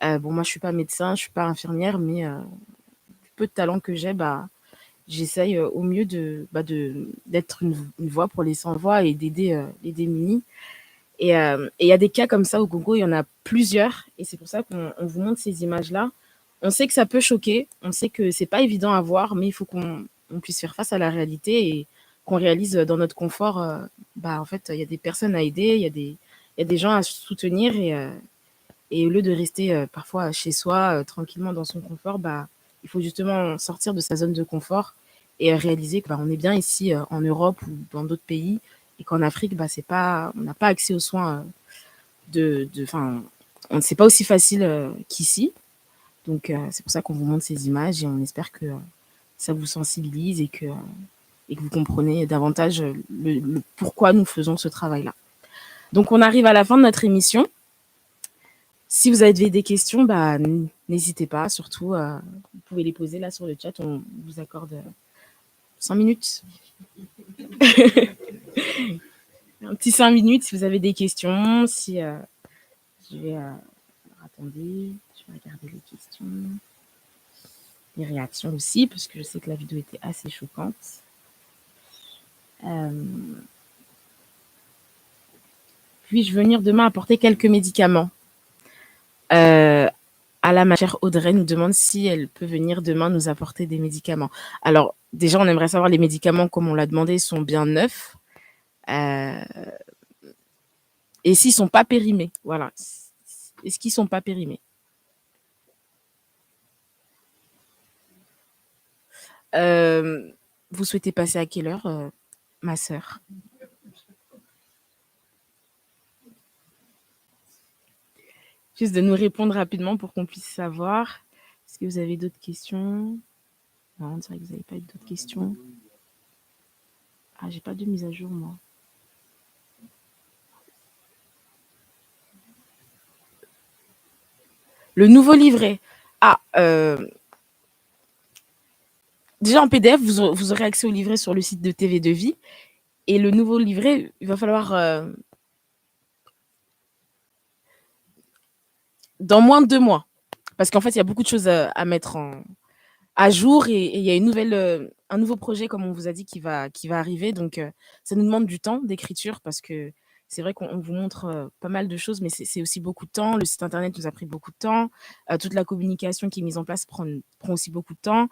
Bon, moi, je suis pas médecin, je suis pas infirmière, mais du peu de talent que j'ai, j'essaye au mieux d'être une voix pour les sans-voix et d'aider les démunis. Et il y a des cas comme ça au Congo, il y en a plusieurs, et c'est pour ça qu'on vous montre ces images-là. On sait que ça peut choquer, on sait que c'est pas évident à voir, mais il faut qu'on puisse faire face à la réalité et qu'on réalise dans notre confort, en fait, il y a des personnes à aider, il y a des gens à soutenir, et au lieu de rester parfois chez soi, tranquillement dans son confort, il faut justement sortir de sa zone de confort et réaliser qu'on est bien ici en Europe ou dans d'autres pays, et qu'en Afrique, on n'a pas accès aux soins c'est pas aussi facile qu'ici. Donc, c'est pour ça qu'on vous montre ces images, et on espère que ça vous sensibilise et que vous comprenez davantage le pourquoi nous faisons ce travail-là. Donc, on arrive à la fin de notre émission. Si vous avez des questions, n'hésitez pas. Surtout, vous pouvez les poser là sur le chat. On vous accorde 5 minutes. Un petit 5 minutes si vous avez des questions. Attendez, je vais regarder les questions. Les réactions aussi, parce que je sais que la vidéo était assez choquante. Puis-je venir demain apporter quelques médicaments? Ma chère Audrey nous demande si elle peut venir demain nous apporter des médicaments. Alors, déjà, on aimerait savoir les médicaments, comme on l'a demandé, sont bien neufs. Et s'ils ne sont pas périmés, voilà. Est-ce qu'ils ne sont pas périmés? Vous souhaitez passer à quelle heure, ma sœur? Juste de nous répondre rapidement pour qu'on puisse savoir. Est-ce que vous avez d'autres questions? Non, on dirait que vous n'avez pas eu d'autres questions. Ah, j'ai pas de mise à jour, moi. Le nouveau livret. Déjà en PDF, vous aurez accès au livret sur le site de TV2 Vie. Et le nouveau livret, il va falloir... dans moins de 2 mois. Parce qu'en fait, il y a beaucoup de choses à mettre à jour, et il y a un nouveau projet, comme on vous a dit, qui va arriver. Donc, ça nous demande du temps d'écriture, parce que c'est vrai qu'on vous montre pas mal de choses, mais c'est aussi beaucoup de temps. Le site internet nous a pris beaucoup de temps. Toute la communication qui est mise en place prend aussi beaucoup de temps.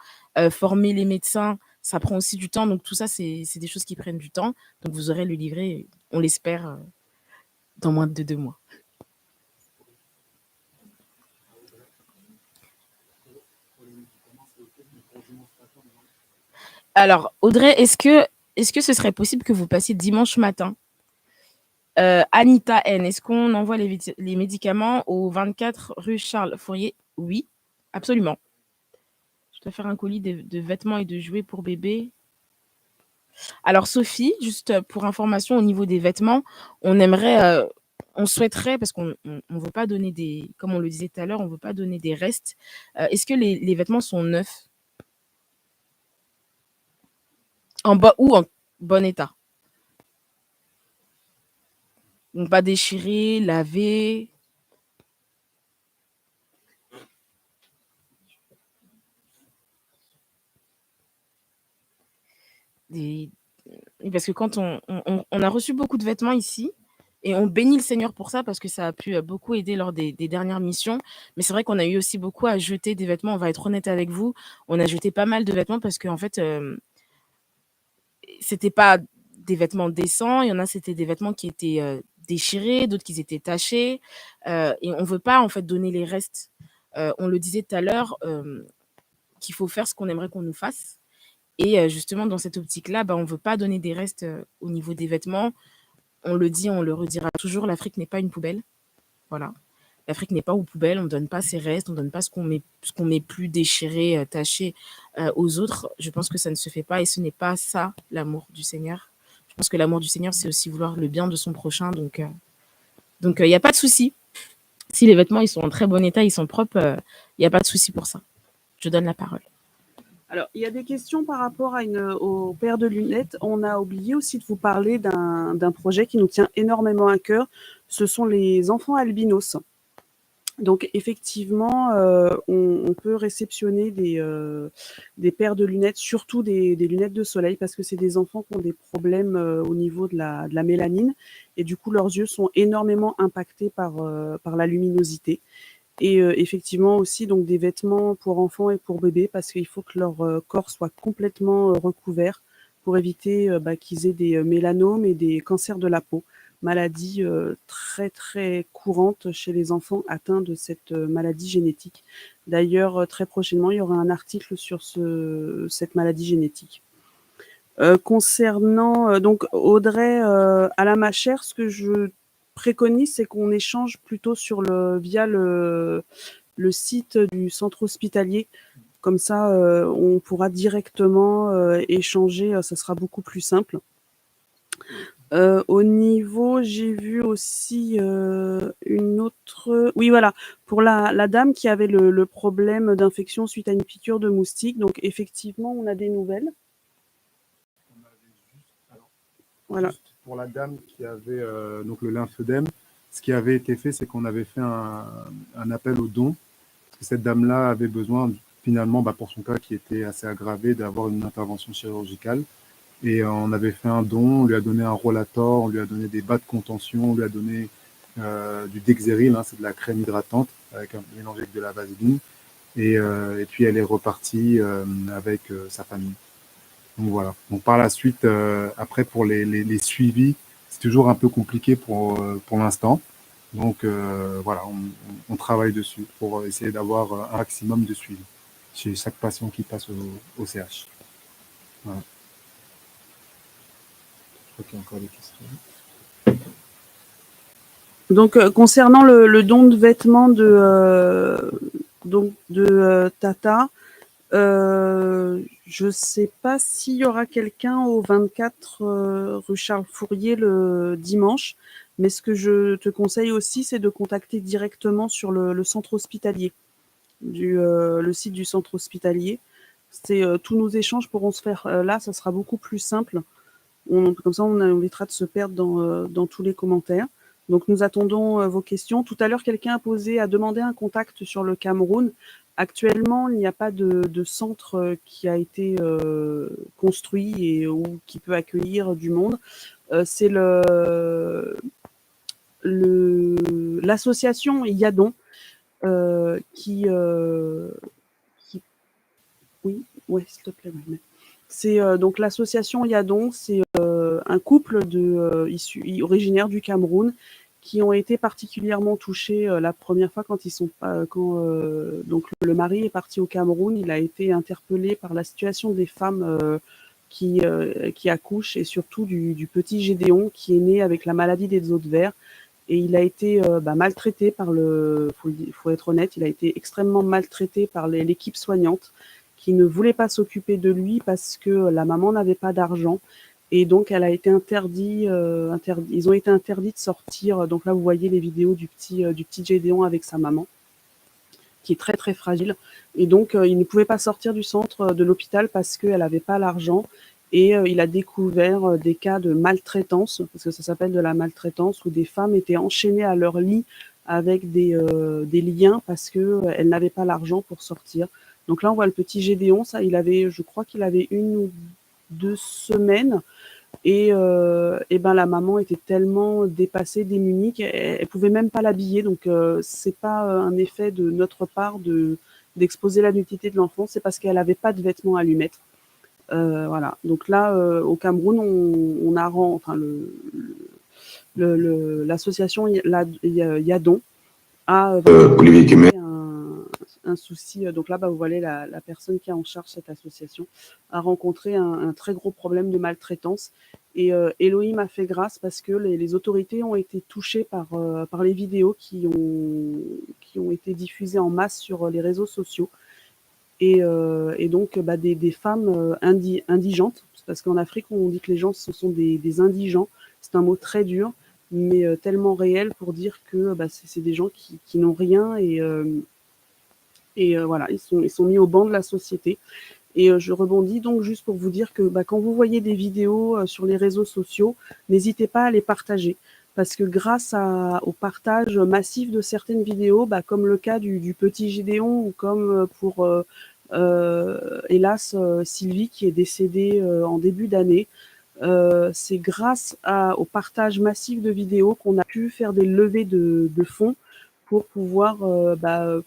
Former les médecins, ça prend aussi du temps. Donc, tout ça, c'est des choses qui prennent du temps. Donc, vous aurez le livret, on l'espère, dans moins de 2 mois. Alors, Audrey, est-ce que ce serait possible que vous passiez dimanche matin? Anita N, est-ce qu'on envoie les médicaments au 24 rue Charles Fourier? Oui, absolument. Je dois faire un colis de vêtements et de jouets pour bébé. Alors, Sophie, juste pour information, au niveau des vêtements, on souhaiterait, parce qu'on ne veut pas donner comme on le disait tout à l'heure, on ne veut pas donner des restes. Est-ce que les vêtements sont neufs? En bon état. Donc, pas déchirés, lavés. Parce que quand on a reçu beaucoup de vêtements ici, et on bénit le Seigneur pour ça, parce que ça a pu beaucoup aider lors des dernières missions. Mais c'est vrai qu'on a eu aussi beaucoup à jeter des vêtements. On va être honnête avec vous. On a jeté pas mal de vêtements parce qu'en fait, c'était pas des vêtements décents. Il y en a, c'était des vêtements qui étaient déchirés, d'autres qui étaient tachés. Et on veut pas en fait donner les restes. On le disait tout à l'heure, qu'il faut faire ce qu'on aimerait qu'on nous fasse. Et justement, dans cette optique-là, on ne veut pas donner des restes au niveau des vêtements. On le dit, on le redira toujours, l'Afrique n'est pas une poubelle. Voilà. L'Afrique n'est pas une poubelle, on ne donne pas ses restes, on ne donne pas ce qu'on met plus déchiré, taché aux autres. Je pense que ça ne se fait pas, et ce n'est pas ça l'amour du Seigneur. Je pense que l'amour du Seigneur, c'est aussi vouloir le bien de son prochain. Donc, il n'y a pas de souci. Si les vêtements ils sont en très bon état, ils sont propres, il n'y a pas de souci pour ça. Je donne la parole. Alors, il y a des questions par rapport aux paires de lunettes. On a oublié aussi de vous parler d'un projet qui nous tient énormément à cœur. ce sont les enfants albinos. Donc effectivement, on peut réceptionner des paires de lunettes, surtout des lunettes de soleil, parce que c'est des enfants qui ont des problèmes au niveau de la mélanine, et du coup leurs yeux sont énormément impactés par la luminosité. Et effectivement aussi donc des vêtements pour enfants et pour bébés, parce qu'il faut que leur corps soit complètement recouvert pour éviter qu'ils aient des mélanomes et des cancers de la peau. Maladie très très courante chez les enfants atteints de cette maladie génétique. D'ailleurs, très prochainement, il y aura un article sur cette maladie génétique. Concernant donc Audrey Alamachère, ce que je préconise, c'est qu'on échange plutôt via le site du centre hospitalier. Comme ça, on pourra directement échanger, ça sera beaucoup plus simple. Au niveau, j'ai vu aussi une autre... Oui, voilà, pour la dame qui avait le problème d'infection suite à une piqûre de moustique. Donc, effectivement, on a des nouvelles. Voilà. Juste pour la dame qui avait donc le lymphœdème, ce qui avait été fait, c'est qu'on avait fait un appel aux dons. Parce que cette dame-là avait besoin, finalement, pour son cas qui était assez aggravé, d'avoir une intervention chirurgicale. Et on avait fait un don, on lui a donné un Rollator, on lui a donné des bas de contention, on lui a donné du Dexeril, c'est de la crème hydratante avec un mélange avec de la vaseline. Et puis elle est repartie avec sa famille. Donc voilà. Donc par la suite, après pour les suivis, c'est toujours un peu compliqué pour l'instant. Donc voilà, on travaille dessus pour essayer d'avoir un maximum de suivi chez chaque patient qui passe au CH. Voilà. Il y a encore des questions. Donc, concernant le don de vêtements de Tata, je ne sais pas s'il y aura quelqu'un au 24 rue Charles Fourier le dimanche, mais ce que je te conseille aussi, c'est de contacter directement sur le centre hospitalier, le site du centre hospitalier. Tous nos échanges pourront se faire là, ça sera beaucoup plus simple. Comme ça, on évitera de se perdre dans tous les commentaires. Donc, nous attendons vos questions. Tout à l'heure, quelqu'un a demandé un contact sur le Cameroun. Actuellement, il n'y a pas de centre qui a été construit ou qui peut accueillir du monde. C'est l'association Yadon qui... Oui, ouais, s'il te plaît. Ouais. C'est donc l'association Yadon, c'est un couple originaires du Cameroun qui ont été particulièrement touchés la première fois quand donc le mari est parti au Cameroun. Il a été interpellé par la situation des femmes qui accouchent et surtout du petit Gédéon qui est né avec la maladie des os de verre. Et il a été maltraité faut être honnête, il a été extrêmement maltraité par l'équipe soignante qui ne voulait pas s'occuper de lui parce que la maman n'avait pas d'argent. Et donc, elle a été ils ont été interdits de sortir. Donc là, vous voyez les vidéos du petit Gédéon avec sa maman, qui est très, très fragile. Et donc, il ne pouvait pas sortir du centre de l'hôpital parce qu'elle n'avait pas l'argent. Et il a découvert des cas de maltraitance, parce que ça s'appelle de la maltraitance, où des femmes étaient enchaînées à leur lit avec des liens parce qu'elles n'avaient pas l'argent pour sortir. Donc là, on voit le petit Gédéon, je crois qu'il avait 1 ou 2 semaines. Et la maman était tellement dépassée, démunie, qu'elle pouvait même pas l'habiller. Donc c'est pas un effet de notre part d'exposer la nudité de l'enfant, c'est parce qu'elle avait pas de vêtements à lui mettre. Voilà. Donc là, au Cameroun, on a l'association Yadon a un souci. Donc là, vous voyez la personne qui est en charge de cette association a rencontré un très gros problème de maltraitance. Et Elohim a fait grâce parce que les autorités ont été touchées par les vidéos qui ont été diffusées en masse sur les réseaux sociaux. Et donc, des femmes indigentes, parce qu'en Afrique, on dit que les gens, ce sont des indigents. C'est un mot très dur, mais tellement réel pour dire que c'est des gens qui n'ont rien et voilà, ils sont mis au banc de la société. Et je rebondis donc juste pour vous dire que quand vous voyez des vidéos sur les réseaux sociaux, n'hésitez pas à les partager. parce que grâce au partage massif de certaines vidéos, comme le cas du petit Gédéon ou comme pour hélas Sylvie qui est décédée en début d'année, c'est grâce au partage massif de vidéos qu'on a pu faire des levées de fonds pour pouvoir,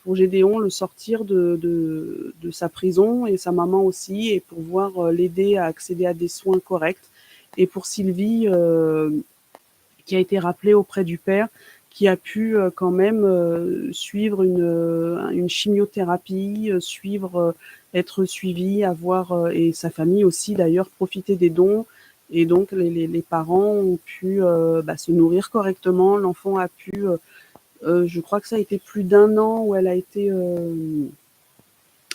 pour Gédéon, le sortir de sa prison et sa maman aussi, et pour pouvoir l'aider à accéder à des soins corrects. Et pour Sylvie, qui a été rappelée auprès du père, qui a pu quand même suivre une chimiothérapie, être suivie, et sa famille aussi d'ailleurs, profiter des dons. Et donc les parents ont pu se nourrir correctement. L'enfant a pu, je crois que ça a été plus d'1 an où elle a été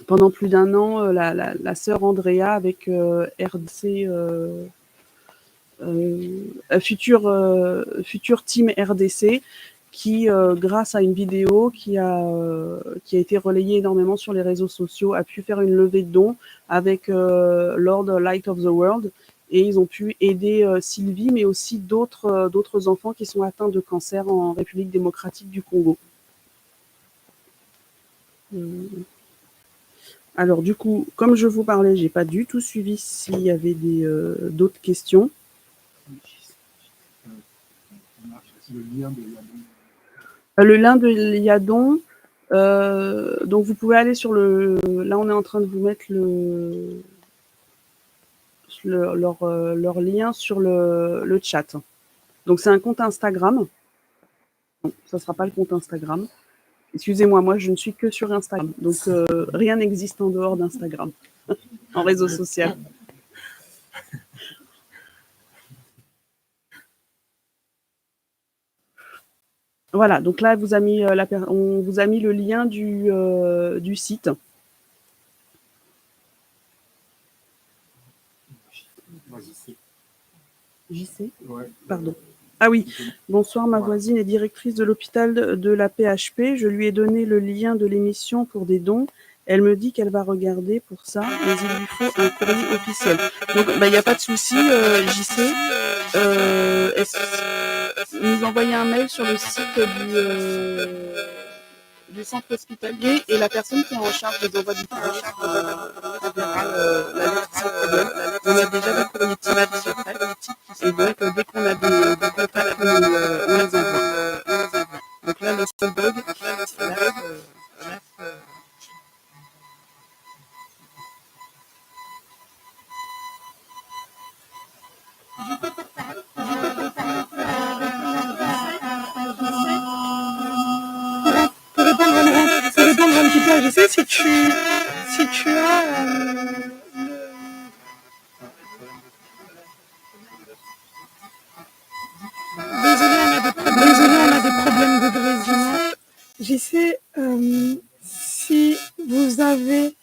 pendant plus d'1 an, la sœur Andrea avec RDC, futur team RDC, qui grâce à une vidéo qui a été relayée énormément sur les réseaux sociaux, a pu faire une levée de dons avec Lord Light of the World, et ils ont pu aider Sylvie, mais aussi d'autres enfants qui sont atteints de cancer en République démocratique du Congo. Alors du coup, comme je vous parlais, j'ai pas du tout suivi s'il y avait d'autres questions. Le lien de Yadon, donc vous pouvez aller sur là on est en train de vous mettre leur lien sur le chat. Donc c'est un compte Instagram. Non, ça ne sera pas le compte Instagram. Excusez-moi, moi je ne suis que sur Instagram. Donc rien n'existe en dehors d'Instagram, en réseau social. Voilà, donc là, on vous a mis le lien du site. JC ? Pardon. Ah oui, bonsoir, ma voisine est directrice de l'hôpital de la PHP. Je lui ai donné le lien de l'émission pour des dons. Elle me dit qu'elle va regarder pour ça, mais il lui faut un courrier officiel. Donc, il n'y a pas de souci, JC. Nous envoyer un mail sur le site du centre hospitalier, et la personne qui est en charge des envois du courrier verra la lettre sans problème. On a déjà des courriers types, et donc dès qu'on a des contacts, on les envoie. Donc là, le seul bug, Pour répondre un petit peu à JC, si tu as Désolé, on a des problèmes de brésilien. JC, si vous avez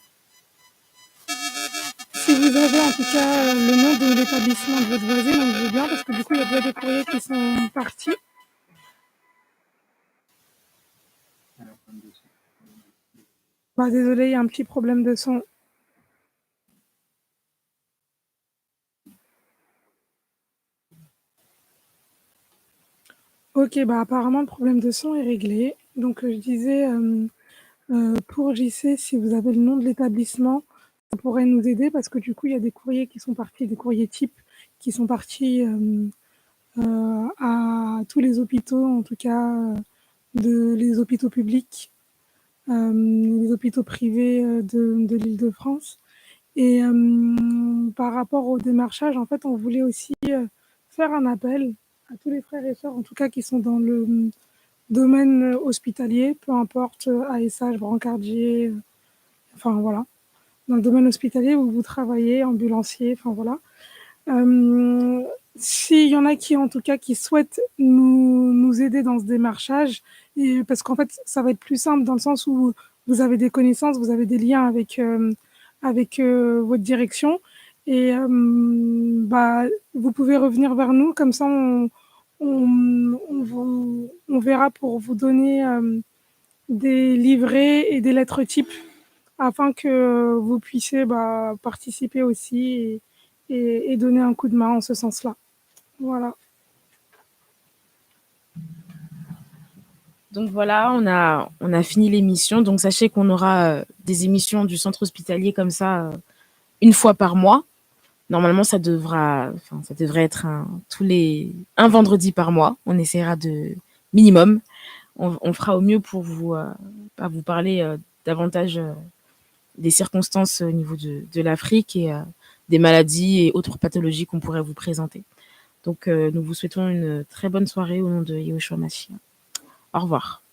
en tout cas le nom de l'établissement de votre voisine, on veut bien, parce que du coup il y a déjà des courriers qui sont partis. Désolé, il y a un petit problème de son. Ok, apparemment le problème de son est réglé. Donc je disais, pour JC, si vous avez le nom de l'établissement, ça pourrait nous aider, parce que du coup il y a des courriers qui sont partis, des courriers types qui sont partis à tous les hôpitaux, en tout cas les hôpitaux publics, les hôpitaux privés de l'Île-de-France. Et par rapport au démarchage, en fait, on voulait aussi faire un appel à tous les frères et sœurs, en tout cas qui sont dans le domaine hospitalier, peu importe, ASH, brancardier, enfin voilà, dans le domaine hospitalier où vous travaillez, ambulancier, enfin voilà. S'il y en a qui, en tout cas, qui souhaitent nous aider dans ce démarchage, parce qu'en fait, ça va être plus simple dans le sens où vous avez des connaissances, vous avez des liens avec votre direction, et vous pouvez revenir vers nous, comme ça on verra pour vous donner des livrets et des lettres types, afin que vous puissiez participer aussi et donner un coup de main en ce sens-là. Voilà. Donc voilà, on a fini l'émission. Donc sachez qu'on aura des émissions du centre hospitalier comme ça une fois par mois. Normalement, ça devrait être un vendredi par mois. On essaiera de minimum. On fera au mieux pour vous parler davantage des circonstances au niveau de l'Afrique et des maladies et autres pathologies qu'on pourrait vous présenter. Donc, nous vous souhaitons une très bonne soirée au nom de Yehoshua Mashiach. Au revoir.